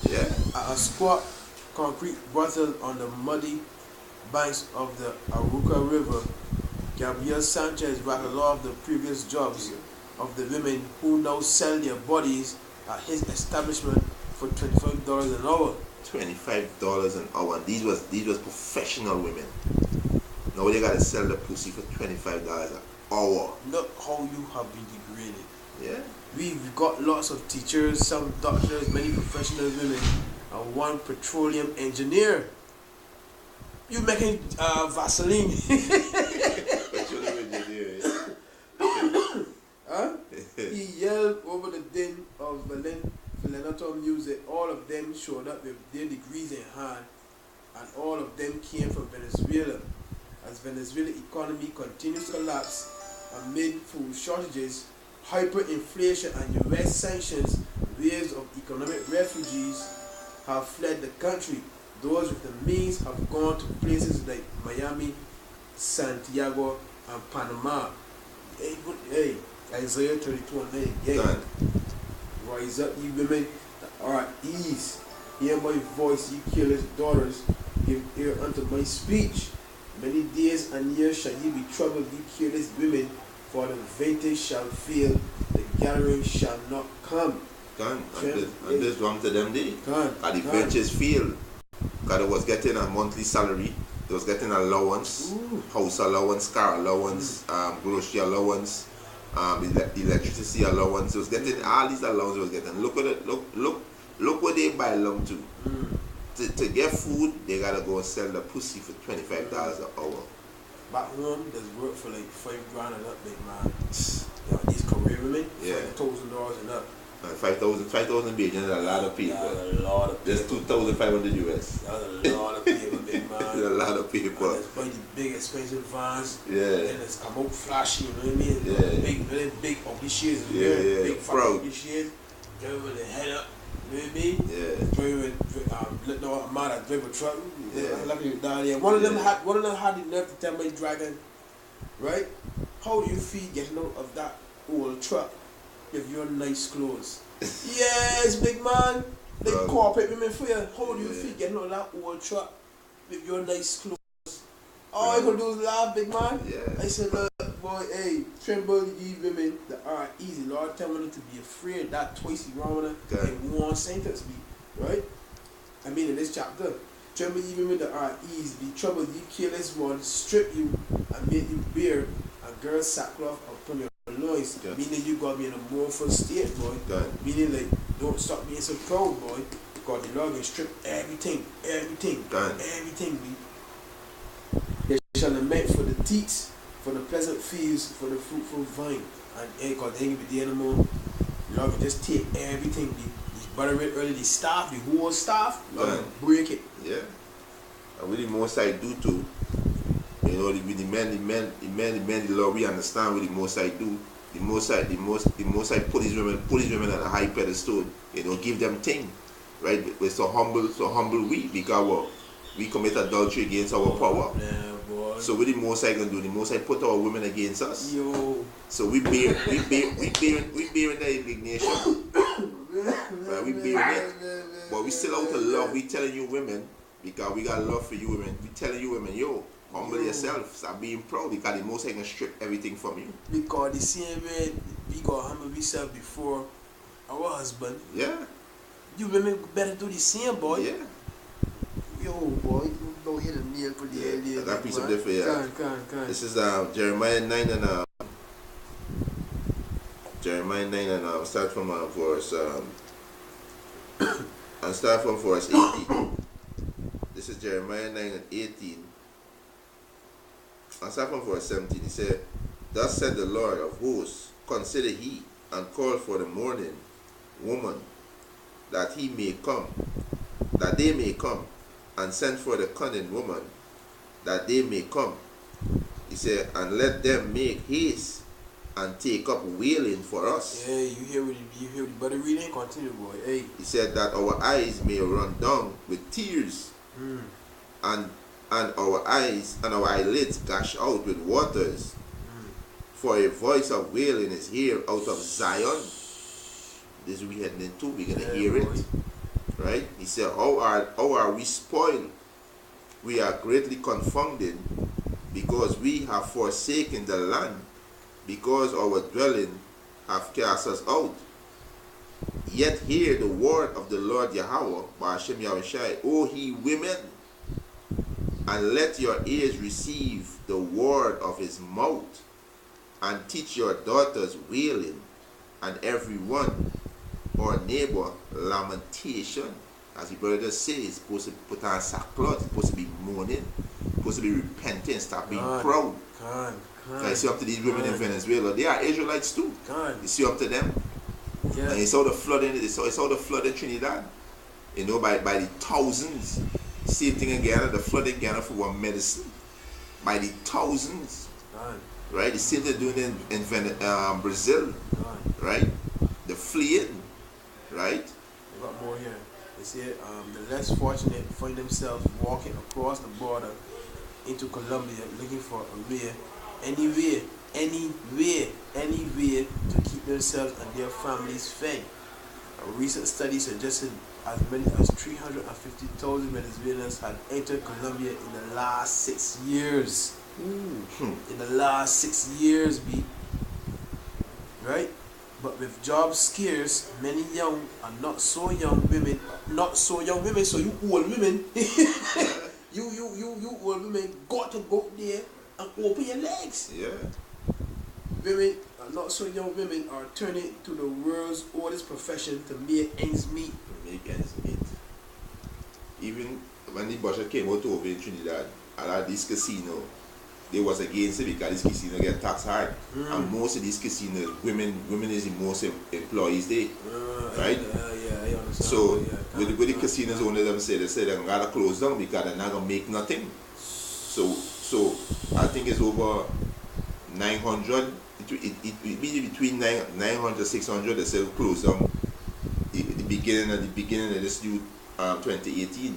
Yeah. A squat concrete brothel on the muddy banks of the Aruca River. Gabriel Sanchez rattled off the previous jobs of the women who now sell their bodies at his establishment for $25 an hour. $25 an hour. And these was professional women. Now they gotta sell the pussy for $25 an hour. Look how you have been degraded. Yeah. We've got lots of teachers, some doctors, many professional women, and one petroleum engineer. You making Vaseline? Petroleum engineer. Huh? He yelled over the din of Vallenato music. All of them showed up with their degrees in hand, and all of them came from Venezuela. As Venezuela's economy continues to collapse amid food shortages, hyperinflation and US sanctions, waves of economic refugees have fled the country. Those with the means have gone to places like Miami, Santiago, and Panama. Hey, Isaiah 32:9. Yeah. Rise up, ye women that are at ease. Hear my voice, ye careless daughters. Give ear unto my speech. Many days and years shall ye be troubled, ye careless women, for the vintage shall fail, the gathering shall not come. And this wrong to them day. And the ventures failed. Because they was getting a monthly salary, they was getting allowance, house allowance, car allowance, grocery allowance, electricity allowance. They was getting all these allowances. They was getting. Look at it. Look what they buy along to. To get food, they gotta go and sell the pussy for $25 an hour. Back home, there's work for like $5,000 and up, big man. You know, these career women, $5,000 and up. 5,000 billion, that's a lot of people. That's a lot of people. There's 2,500 US. That's a lot of people, big man. There's a lot of people. Let's buy the big expensive vans. Yeah. And it's come out flashy, you know what I mean? Yeah. Big, really big ugly shades. Yeah. Big fucking ugly shades. Driving with the head up. You know what I mean? Yeah. Driving, letting out a man that drive a truck. Yeah. Lucky down there. One of them had the nerve to tell my dragon, right? How do you feel getting out of that old truck with your nice clothes? Yes, big man. They corporate women for you. How do you feel getting out of that old truck with your nice clothes? All you gonna do is laugh, big man. Yeah. I said, look, boy, hey, tremble ye women that are easy. Lord, tell me to be afraid. That twice you wrong with her. And one sentence be, right? I mean, in this chapter, tremble ye women that are easy. Be troubled, ye careless ones. Strip you and make you bear a girl's sackcloth upon your loins. Meaning you gotta be in a mournful state, boy. Meaning like, don't stop being so proud, boy. Because the Lord will strip everything. Everything. They shall lament for the teats, for the pleasant fields, for the fruitful vine. And because they ain't be there no more. The Lord will just take everything. The butter it early, the staff, the whole staff, break it. Yeah. And with the most I do too. You know, with the men, the Lord, we understand what the most I do. The most I put these women on a high pedestal. You know, give them thing, right? We're so humble because we commit adultery against our power. Boy. So what the most I can do? The most I put our women against us. Yo. So we bearing the indignation. Right? We bearing it, but we still out to love. We telling you women because we got love for you women. We telling you women, yo. Humble yourself, stop being proud because the most I can strip everything from you. Because the same way we got humble ourselves before our husband. Yeah. You women better do the same, boy. Yeah. Yo, boy, don't hit a nail for the I got a piece of different, yeah. Can. This is Jeremiah 9 and Jeremiah 9 and start from verse and start from verse 18. This is Jeremiah 9 and 18. And start from verse 17, he said, Thus said the Lord of hosts, consider he, and call for the mourning woman, that they may come, and send for the cunning woman, that they may come. He said, and let them make haste, and take up wailing for us. Yeah, you hear the brother reading? Continue, boy. Hey. He said that our eyes may run down with tears, and our eyes and our eyelids gush out with waters. For a voice of wailing is here out of Zion. This we heading into, we're gonna hear it. Right? He said, how are we spoiled? We are greatly confounded, because we have forsaken the land, because our dwelling have cast us out. Yet hear the word of the Lord Yahweh, Ba'ashem Yahushai, O ye women, and let your ears receive the word of his mouth, and teach your daughters wailing, and every one or neighbor lamentation. As the brother says, supposed to put on sackcloth, supposed to be mourning, supposed to be repenting, stop being proud. I see up to these women in Venezuela, they are Israelites too. You see up to them. Yeah. And you saw the flood in Trinidad. You know, by the thousands. Same thing in Ghana, the flood in Ghana for one medicine. By the thousands. right? The same they're doing in Brazil, right? They're fleeing, right? They got more here. They say the less fortunate find themselves walking across the border into Colombia looking for a way, anywhere to keep themselves and their families fed. A recent study suggested as many as 350,000 Venezuelans had entered Colombia in the last 6 years. In the last 6 years, right? But with jobs scarce, many young and not so young women, so you old women, you old women got to go there and open your legs. Yeah. Women, not so young women, are turning to the world's oldest profession to make ends meet. Even when the budget came out over in Trinidad, a lot of these casinos, they was against it because these casinos get taxed hard. And most of these casinos, women is the most employees there. Right? I understand. So, with the casinos owner them say they're going to close down because they're not going to make nothing. So I think it's over 900, it be between 900 600 they say close down the beginning of this new 2018.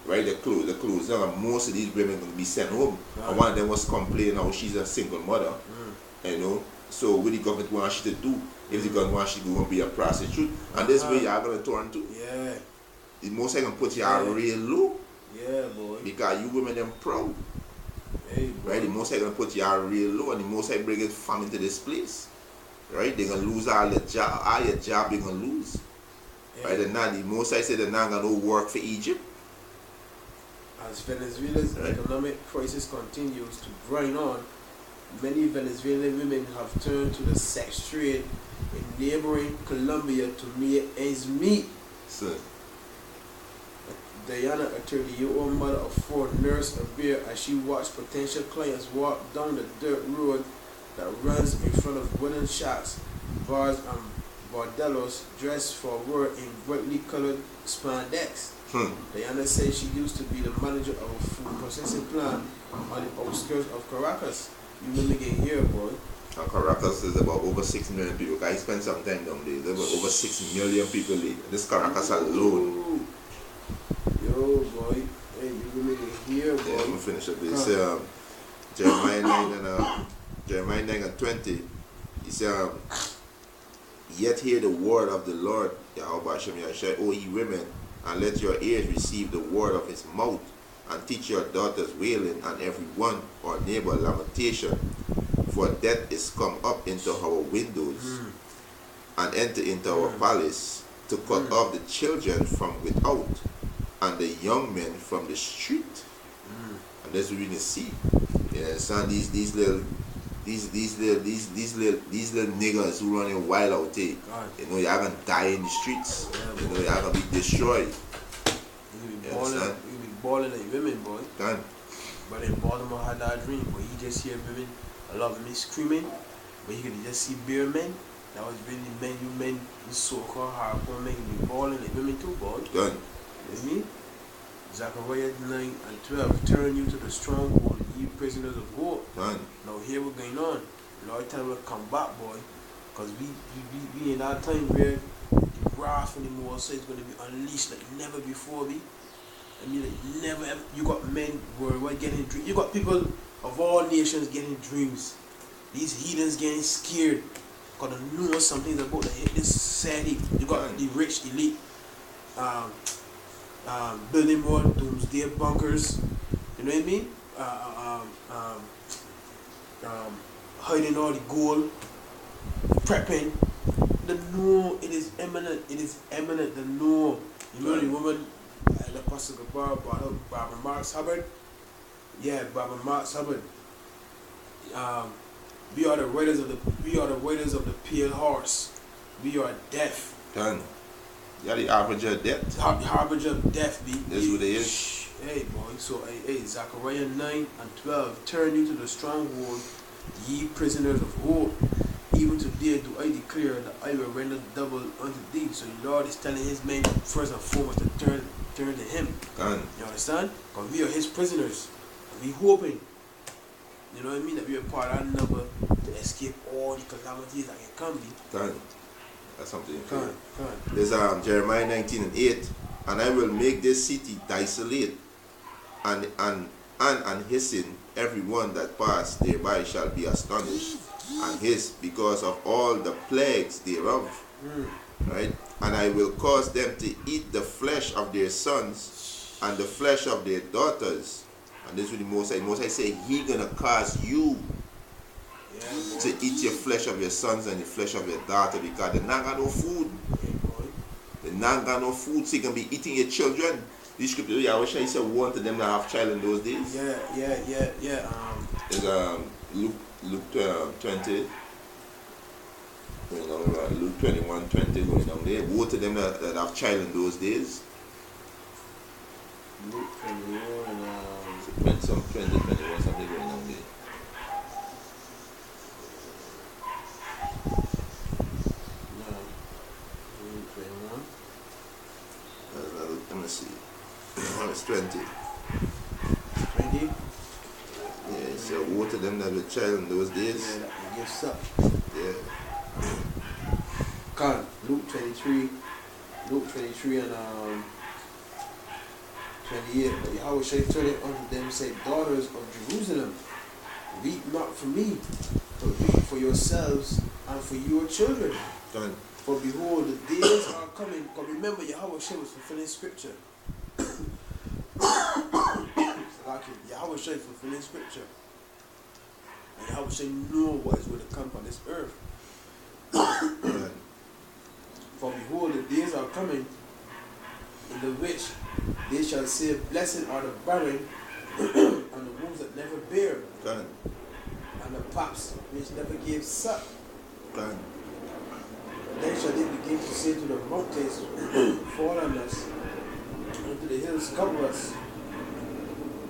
Right, they close down, and most of these women going to be sent home. And one of them was complaining how she's a single mother. You know, so what the government wants you to do? If the government wants you to go and be a prostitute, and this way you're going to turn to. Yeah. The most I can put you are real low. Yeah, boy. Because you women them proud. Hey, boy. Right, the most I can put you are real low, and the most I bring it famine to this place. Right, they're gonna lose all your job they're gonna lose. Right, they're not, the most I say they're not gonna work for Egypt. As Venezuela's economic crisis continues to grind on, many Venezuelan women have turned to the sex trade in neighboring Colombia to make ends meet. So, Diana, a 30-year-old mother of 4, nursed a bear as she watched potential clients walk down the dirt road that runs in front of wooden shops, bars, and bordellos dressed for work in brightly colored spandex. Diana said she used to be the manager of a food processing plant on the outskirts of Caracas. You women get here, boy. Caracas is about over 6 million people. I spent some time down there. There's about over 6 million people there. This Caracas alone. Yo, boy. Hey, you women get here, boy. Yeah, I'm gonna finish up this. Jeremiah 9 and 20. He said, yet hear the word of the Lord, Yahweh Hashem Yahshua, O ye women, and let your ears receive the word of his mouth, and teach your daughters wailing, and every one or neighbor lamentation. For death is come up into our windows, and enter into our palace, to cut off the children from without, and the young men from the street. And that's what we need to see. You understand? These little niggas who running wild out there. You know, y'all gonna die in the streets. You know, y'all gonna be destroyed. You be balling like women, boy. Done. But in Baltimore had that dream where you just hear women, a lot of women screaming, but you could just see bare men. That was really men, you so-called hardcore men, you be balling like women too, boy. Done. You know what I mean? Zechariah 9 and 12, turn you to the stronghold, ye prisoners of war. Done. Now here what's going on. Lord tell me to come back, boy. Because we in that time where the wrath anymore, so it's going to be unleashed like never before. I mean, like never ever. You got men worldwide getting dreams. You got people of all nations getting dreams. These heathens getting scared. Because they know something's about to hit this society. You got the rich elite building more doomsday bunkers. You know what I mean? Hiding all the gold, prepping. The no, it is imminent. It is imminent. The no. You know the woman, the Pastor Barbara Marx Hubbard. Yeah, Barbara Marx Hubbard. We are the riders of the pale horse. We are death. Done. Yeah, the harbinger of death. The harbinger of death, be. That's what it is. Hey, boy. So, hey, Zechariah 9 and 12. Turn you to the stronghold, ye prisoners of war. Even today do I declare that I will render double unto thee. So the Lord is telling his men first and foremost to turn to him. Done. You understand? Because we are his prisoners. And we hoping You know what I mean? That we are part of that number to escape all the calamities that can come. That's something. Come. There's Jeremiah 19:8, and I will make this city desolate, and hasten everyone that pass thereby shall be astonished, and hiss because of all the plagues thereof. Right? And I will cause them to eat the flesh of their sons and the flesh of their daughters. And this is what the Most High say, He gonna cause you to eat your flesh of your sons and the flesh of your daughter, because they not got no food. They not got no food, so you can be eating your children. This scripture, I wish I said one to them that have child in those days. Yeah. There's Luke 20. Luke 21:20 going down there. Woe to them that have child in those days. Luke 21 some 21 something going down there. Luke 21. Let me see. It's 20. 20? Yeah, so woe to them that have a child in those days. Yeah, that can give suck. Yeah. God, Luke 23 and 28. But Yahweh shall turn it unto them, say, daughters of Jerusalem, weep not for me, but weep for yourselves and for your children. Done. For behold, the days are coming. Because remember, Yahweh was fulfilling scripture. Yahweh shall fulfilling scripture. And Yahweh shall know what is going to come on this earth. For behold, the days are coming, in the which they shall say, blessed are the barren, and the wombs that never bear, and the paps which never gave suck. Then shall they begin to say to the mountains, fall on us, and to the hills, cover us.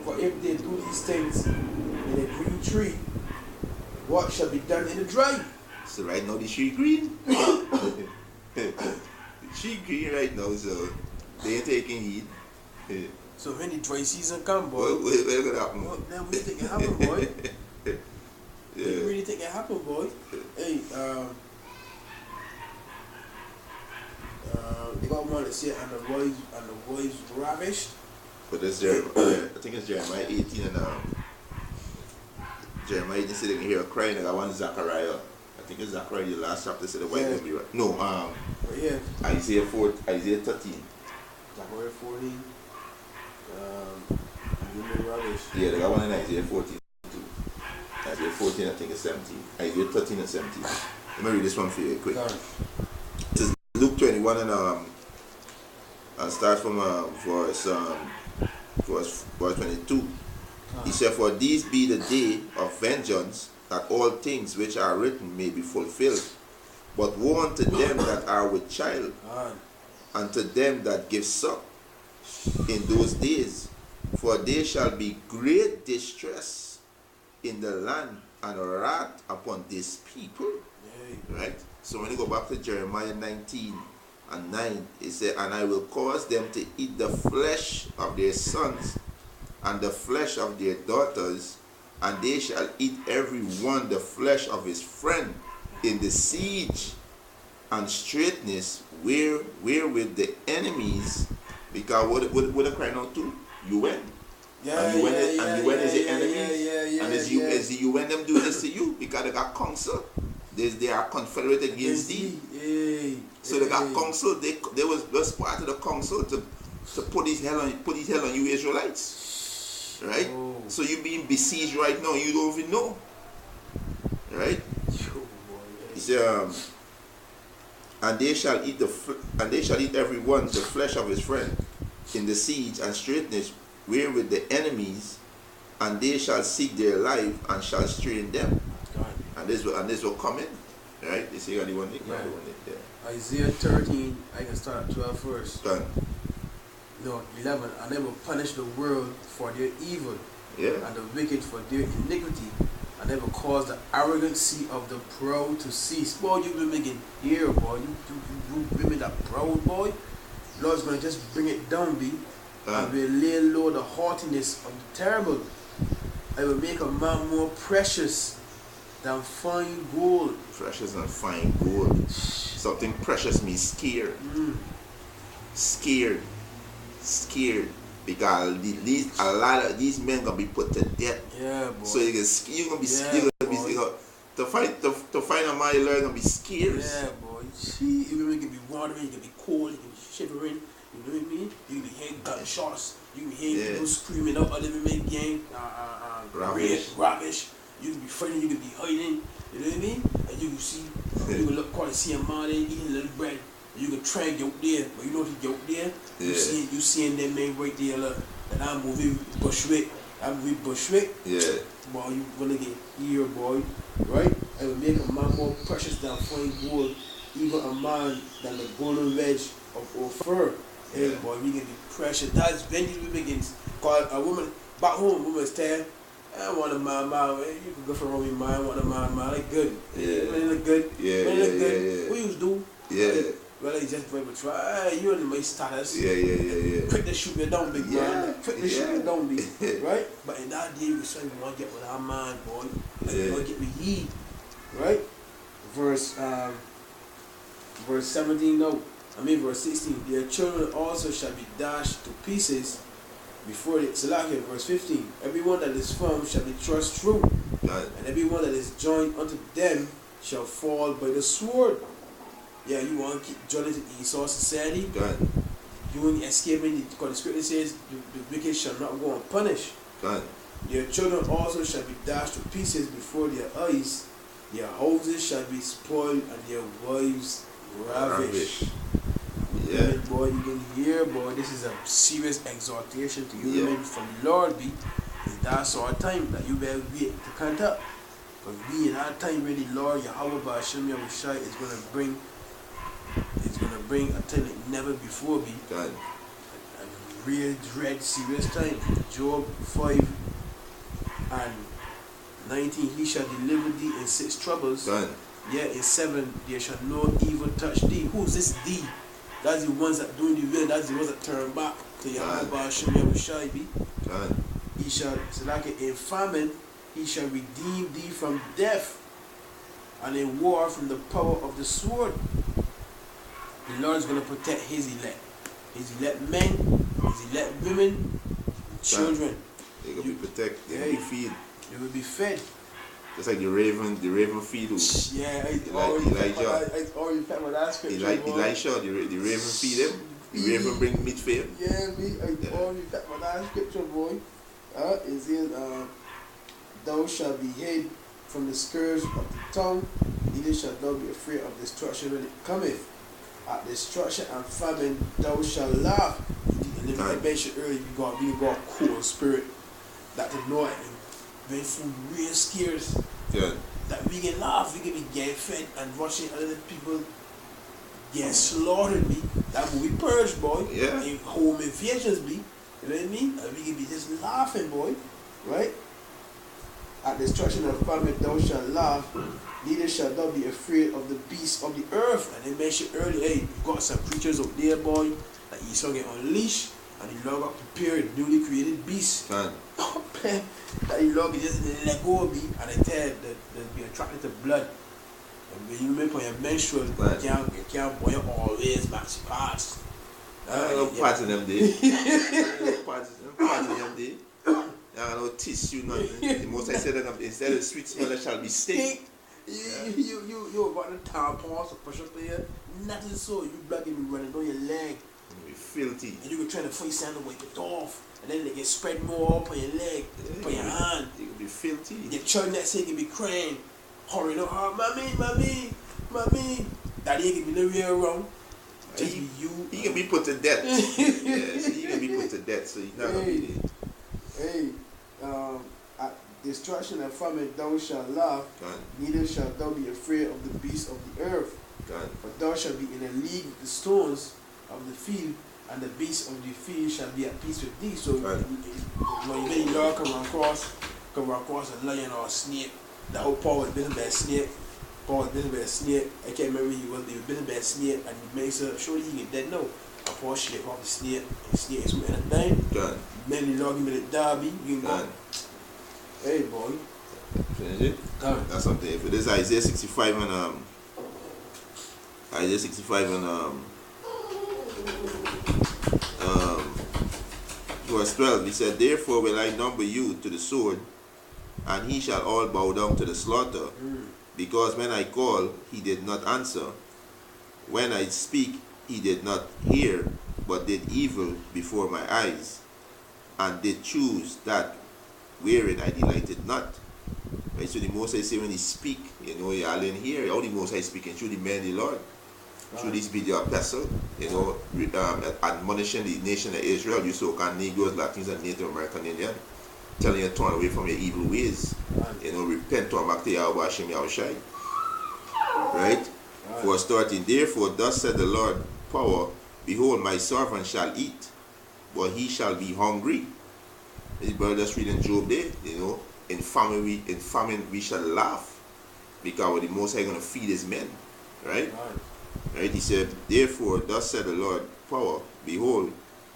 For if they do these things in a green tree, what shall be done in the dry? So right now the tree green. The tree green right now, so they ain't taking heat. So when the dry season come, boy, what's gonna happen? What do you think it happen, boy? Yeah. Do you really think it happen, boy? Hey, they got one that said, and the boys ravished. But that's Jeremiah. I think it's Jeremiah 18 and Jeremiah 18 said they can hear a crying. I got one Zechariah. I think it's Zechariah, the last chapter said the white will be right. No, Isaiah 13. Zechariah 14. Rubbish. Yeah, they got one in Isaiah 14 too. Isaiah 14, I think it's 17. Isaiah 13 and 17. Let me read this one for you quick. It is Luke 21 and start from verse 22. He said, for these be the day of vengeance, that all things which are written may be fulfilled. But woe unto them that are with child, and to them that give suck in those days. For there shall be great distress in the land, and wrath upon this people. Right? So when you go back to Jeremiah 19 and 9, it said, and I will cause them to eat the flesh of their sons and the flesh of their daughters, and they shall eat every one the flesh of his friend in the siege and straitness wherewith the enemies, because what are crying out to? UN. UN is the enemies. And is the UN them doing this to you? Because they got counsel. They are confederated against thee. So they got counsel. They was part of the council to put his hell on you Israelites. Right? Oh. So you being besieged right now, you don't even know. Right? He said, and they shall eat every one the flesh of his friend in the siege and straitness wherewith the enemies, and they shall seek their life and shall strain them. And this will come in. Right? They say anyone there. Isaiah 13, I can start at 12 first. Done. No, 11. And they will punish the world for their evil, and the wicked for their iniquity, and they will cause the arrogancy of the proud to cease. Boy, you women get here, boy. You women that proud, boy. Lord's going to just bring it down, B. And we'll lay low the haughtiness of the terrible. I will make a man more precious than fine gold. Precious than fine gold. Something precious means scared. Scared. Because a lot of these men gonna be put to death. Yeah, boy. So you gonna be scared. To find a man, you're gonna be scared. Yeah, boy. See, you can be wandering, you can be cold, you can be shivering. You know what I mean? You can be hearing gunshots. You can be hearing people screaming out of the MMA gang. Ravish. You can be fighting. You can be hiding. You know what I mean? And you can see. You can look quite see a man there eating a little bread. You can try and get out there, but you know what he get out there? Yeah. You seeing them man right there, look. And that movie Bushwick. Yeah. Boy, you gonna get here, boy. Right? I will make a man more precious than fine gold, even a man than the golden wedge of Ophir. Hey, boy, we can be precious. That's when these women begins. Cause a woman back home, woman's tell, I want a man, you can go for a man, I want a man, like good. Yeah. When they look good. Yeah. When they look good. Yeah. What you do? Yeah. Well, I just try to try. You only my status. Yeah. Quick to shoot me down, big man. Quick to shoot me down, big. Right? But in that day, we say we want to get with our man, boy. We want to get with ye. Right? Verse 17, no. Verse 16. Their children also shall be dashed to pieces before the Salakia, verse 15. Everyone that is firm shall be thrust through, and everyone that is joined unto them shall fall by the sword. Yeah, you want to keep joining to Esau society? You won't escape because the scripture says the wicked shall not go unpunished. Their children also shall be dashed to pieces before their eyes. Their houses shall be spoiled and their wives ravished. Yeah. Boy, you can hear, boy, this is a serious exhortation to you women from the Lord, be. That's our time that you better wait to count up. Because we in our time really, Lord, Yahweh Ba'ashem Yahushai is going to bring a time like never before, be. A real dread, serious time. Job 5 and 19, he shall deliver thee in 6 troubles. Yeah, in 7, there shall no evil touch thee. Who's this thee? That's the ones that doing the will. That's the ones that turn back to Yahweh Ba'ashem Yahushai, be. He shall, so like in famine, he shall redeem thee from death, and in war from the power of the sword. The Lord is going to protect his elect men, his elect women, children. They're going to be protected, they're going to be fed. They will be fed. Just like the raven feed. Yeah, Elijah. I already fed with that scripture. Elisha, the raven feed them. The raven bring meat for him. Yeah, I already fed with that scripture, boy. It says, thou shalt be hid from the scourge of the tongue, neither shalt thou be afraid of destruction when it cometh. At destruction and famine thou shalt laugh. And then I mentioned earlier, you got a cool spirit that the Lord when food real scarce. That we can laugh, we can be getting fed and watching other people get slaughtered, be. That will be purged, boy. In home invasions, be. You know what I mean? And we can be just laughing, boy. Right? At destruction and famine thou shalt laugh, neither shalt thou be afraid of the beasts of the earth. And they mentioned earlier, hey, you got some creatures out there, boy, that you saw get unleashed, and the Lord got prepared newly created beasts. That the Lord can just let go of me, and they tell that be attracted to blood. And when you make on your menstrual, you can't boil always match parts. Parts of them day. Parts of them day. No tissue, nothing. The most I said that instead of sweet smell, it shall be stink. You got the tampons to push up there. Nothing so. You blood can be running on your leg. You be filthy. And you can try to face and wipe it off. And then they get spread more up on your leg, on your hand. You can be filthy. Your child next day can be crying, hurrying up, mommy. Daddy can be nowhere around. Just be you. He can be put to death. Yes, he can be put to death, so he's not going to be there. At destruction and famine thou shalt laugh, neither shalt thou be afraid of the beasts of the earth. But thou shalt be in a league with the stones of the field, and the beasts of the field shall be at peace with thee. So when you Lord come across a lion or a snake, the whole Paul was bitten by a snake. I can't remember he was bitten by a snake, and he makes a surely he get dead now. And Paul shake off the snake, and the snake is in a dying. Many Lord give me the derby, you can go. Hey, boy. Finish it? That's something. If it is Isaiah 65 and Isaiah 65 and verse 12, he said, therefore will I number you to the sword, and he shall all bow down to the slaughter. Because when I call, he did not answer. When I speak, he did not hear, but did evil before my eyes, and did choose that wherein I delighted not. Right? So the Most High say when he speak, you know, you all in here, how the Most High speaking through the man of the Lord. Through this video epistle, you know, admonishing the nation of Israel, you so-called Negroes, Latins, and Native American Indian, telling you to turn away from your evil ways. You know, repent, turn back to Yahweh Hashem Yahushai. Right? Verse 13, therefore, thus said the Lord, power, behold, my servant shall eat, but he shall be hungry. His brother just reading Job there, you know, in famine we shall laugh, because the Most High going to feed his men. Right? Right, he said, therefore, thus said the Lord, power, behold,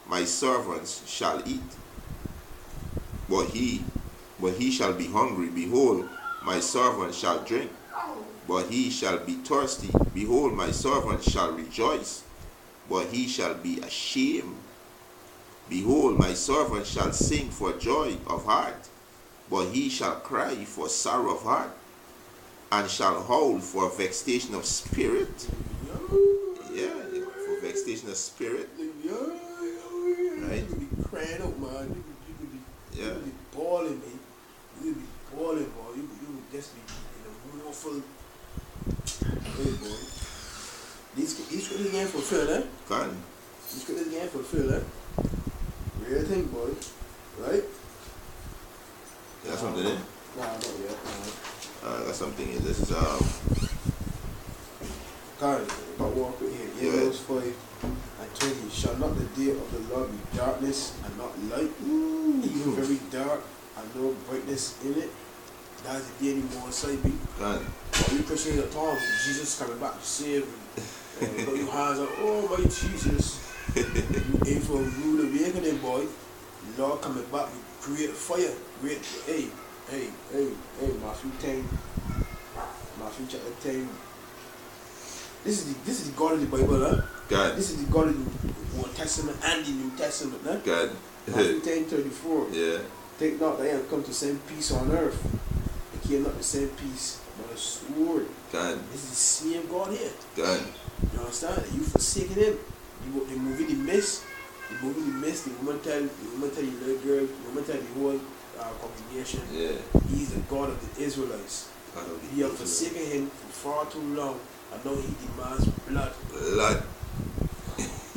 my servants shall eat, but he shall be hungry. Behold, my servant shall drink, but he shall be thirsty. Behold, my servant shall rejoice, but he shall be ashamed. Behold, my servant shall sing for joy of heart, but he shall cry for sorrow of heart, and shall howl for vexation of spirit. Yeah, for vexation of spirit. Right? You be crying out, man. You be bawling, man. You be bawling, boy. You would just be in a woeful. Hey, boy. These scriptures getting fulfilled, eh? God. These scriptures getting fulfilled, eh? Real thing, boy. Right? Got something in? Nah, not yet. I got something in. This is God, but walk with him. Yeah, verse 5. I told you, shall not the day of the Lord be darkness and not light? Even very dark and no brightness in it. That's the day anymore, so be. God. You Christians at all, Jesus coming back to save you. Put your hands up, oh my Jesus. You aim for a rude awakening, boy. Lord coming back with great fire. Great, hey, Matthew 10. Matthew chapter 10. This is the God of the Bible, huh? God. This is the God of the Old Testament and the New Testament, huh? God. Matthew 10:34. Yeah. Take not that I have come to send peace on earth. I came not to send peace, but a sword. God. This is the same God here. God. You understand? You forsaken him. The movie The Mist. The woman tell you little girl, the woman tell the whole congregation. Yeah. He's the God of the Israelites. You have forsaken him for far too long. I know he demands blood. Blood.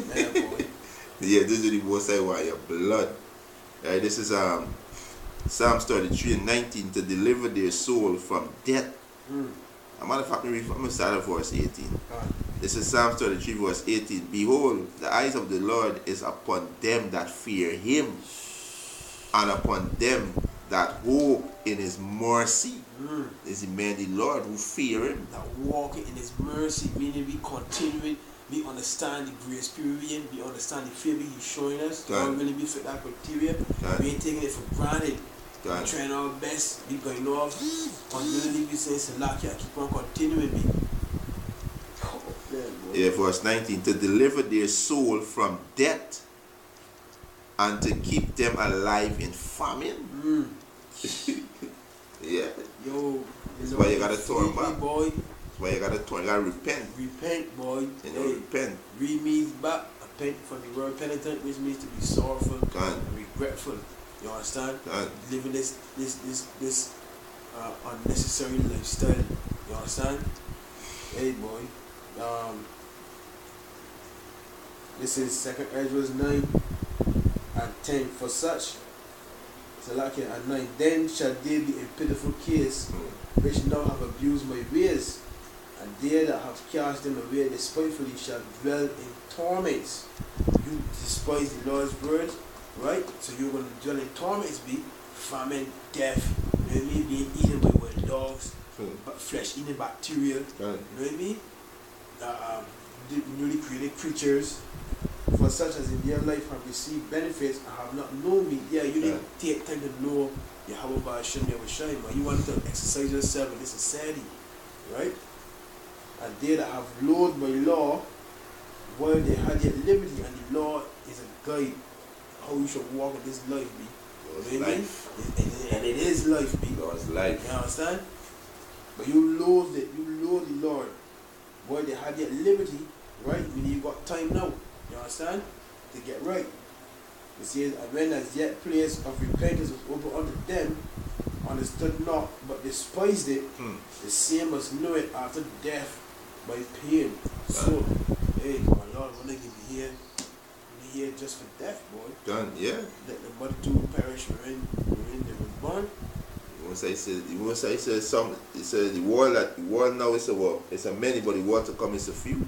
Man, boy. Yeah, this is the most I want, your blood. Right, this is Psalms 33:19, to deliver their soul from death. A matter of fact, I'm going to start at verse 18. This is Psalms 33 verse 18. Behold, the eyes of the Lord is upon them that fear him, and upon them that hope in his mercy. This is the man, the Lord, who fear him. That walking in his mercy, meaning we continuing, we understand the grace period, we understand the favor he's showing us. Don't really be fit that criteria. We ain't taking it for granted. We're trying our best, we going off. Continually we say, Salakia, keep on continuing me. Yeah, verse 19, to deliver their soul from death and to keep them alive in famine. Yeah. Yo, that's why you gotta turn back, boy. That's why you gotta turn, you gotta repent. Repent, boy. You know, repent. Read means back, repent from the word penitent, which means to be sorrowful and regretful. You understand? Living this unnecessary lifestyle. You understand? Hey, boy. This is 2 Ezra 9 and 10. For such, Salakia and 9, then shall they be in pitiful case, which now have abused my ways, and they that have cast them away despitefully shall dwell in torments. You despise the Lord's word, right? So you're going to dwell in torments, be famine, death, you know what I mean? Being eaten by wild dogs, flesh eating bacteria, you know what I mean? Newly created creatures, for such as in their life have received benefits and have not known me. Yeah, you didn't take time to know Yahweh Ba'ashem Yahushai, man. You want to exercise yourself in this society, right? And they that have laws by law, while they had yet liberty, and the law is a guide how you should walk in this life, be. It's life. And it is life, be. God's life. You understand? But you loathe it, you loathe the Lord. While they had yet liberty, right? When you got time now, you understand? To get right. It says, and when as yet place of repentance was open unto them, understood not, but despised it, the same must know it after death by pain. So, hey, my Lord, when they give you here just for death, boy. Done, yeah. Let the multitude perish wherein they were born. The Most High says the world now is a war. It's a many, but the war to come is a few.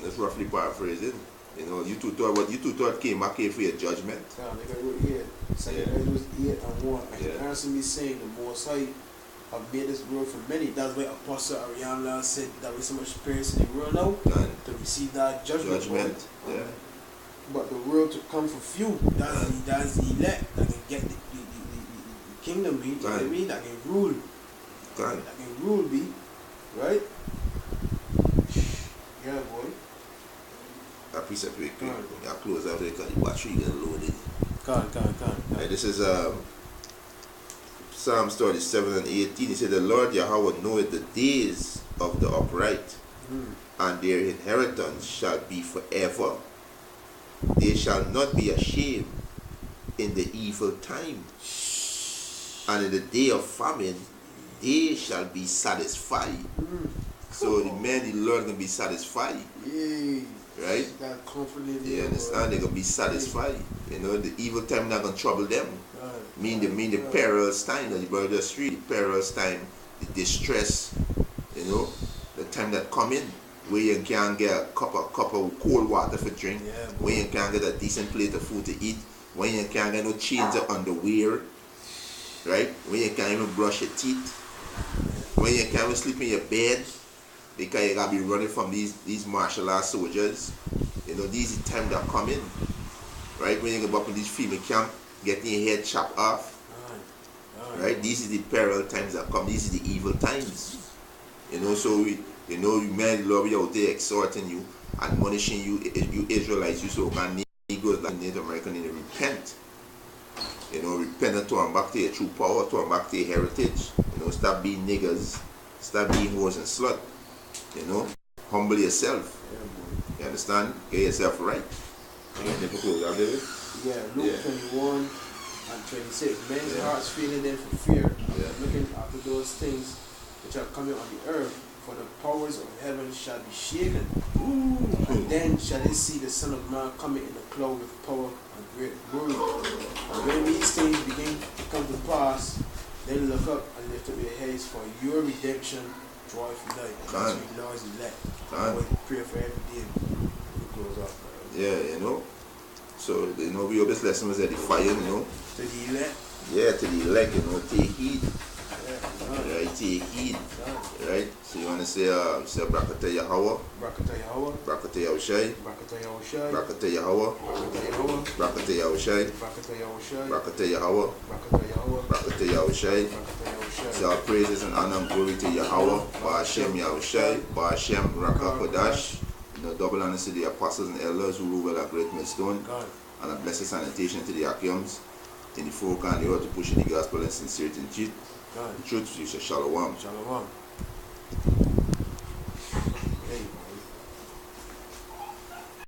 That's roughly paraphrasing. You know, you two thought came back here for your judgment. They got right here. Second was 8 and 1. And he answered me saying, the Most High have made this world for many. That's why Apostle Ariana said that with so much spirits in the world now to receive that judgment. Yeah. But the world to come for few. That's the elect that can get the kingdom, be. You know what I mean? That can rule. That can rule, be. Right? Yeah, boy. That precept real quick. I'll close out there because the battery gonna load it. Right, this is Psalms 37 and 18. He said, the Lord Yahweh knoweth the days of the upright, and their inheritance shall be forever. They shall not be ashamed in the evil time, and in the day of famine they shall be satisfied. So the man, the Lord gonna be satisfied. Right? You understand? They're gonna be satisfied. You know, the evil time not gonna trouble them. Mean the perilous time that you brother the street, the perilous time, the distress, you know, the time that come in where you can't get a cup of cold water for drink, when you can't get a decent plate of food to eat, when you can't get no change of underwear, right? When you can't even brush your teeth, when you can't even sleep in your bed because you gotta be running from these martial arts soldiers. You know, these are the time that come in, right? When you go up in this female camp, getting your head chopped off, right? These are the peril times that come. These are the evil times. You know, so you know, man, Lord, we out there exhorting you, admonishing you, you Israelites, you so can Negroes like Native American, need to repent. You know, repent and turn back to your true power, turn back to your heritage. You know, stop being niggers, stop being whores and slut. You know, humble yourself. You understand? Get yourself right. Yeah, Luke 21 and 26. Men's hearts feeling them for fear, looking after those things which are coming on the earth, for the powers of heaven shall be shaken. And then shall they see the Son of Man coming in a cloud with power and great glory. And when these things begin to come to pass, then look up and lift up your heads, for your redemption draweth nigh. That's what the Lord's elect. Always pray for every day. It goes up. Yeah, you know. So, you know, we hope this lesson was edifying, you know. To the elect? Yeah, to the elect, you know, take heed. Right, take heed. Right? So you want to say Brakata Yahweh? Brakata Yahweh. Brakata Yahushai. Brakata Yahushai. Brakata Yahweh. Brakata Yahushai. Brakata Yahushai. Brakata Yahweh. Brakata Yahweh. Brakata Yahushai. So our praises and honor and glory to Yahweh. Ba'ashem Yahushai. Ba'ashem Raka Kodash. You know, double honor to the apostles and elders who rule well at Great Millstone. And a blessed sanitation to the Akiums in the folk and the earth to push in the gospel and sincerity and truth. The truth, you say Shalom. Shalom.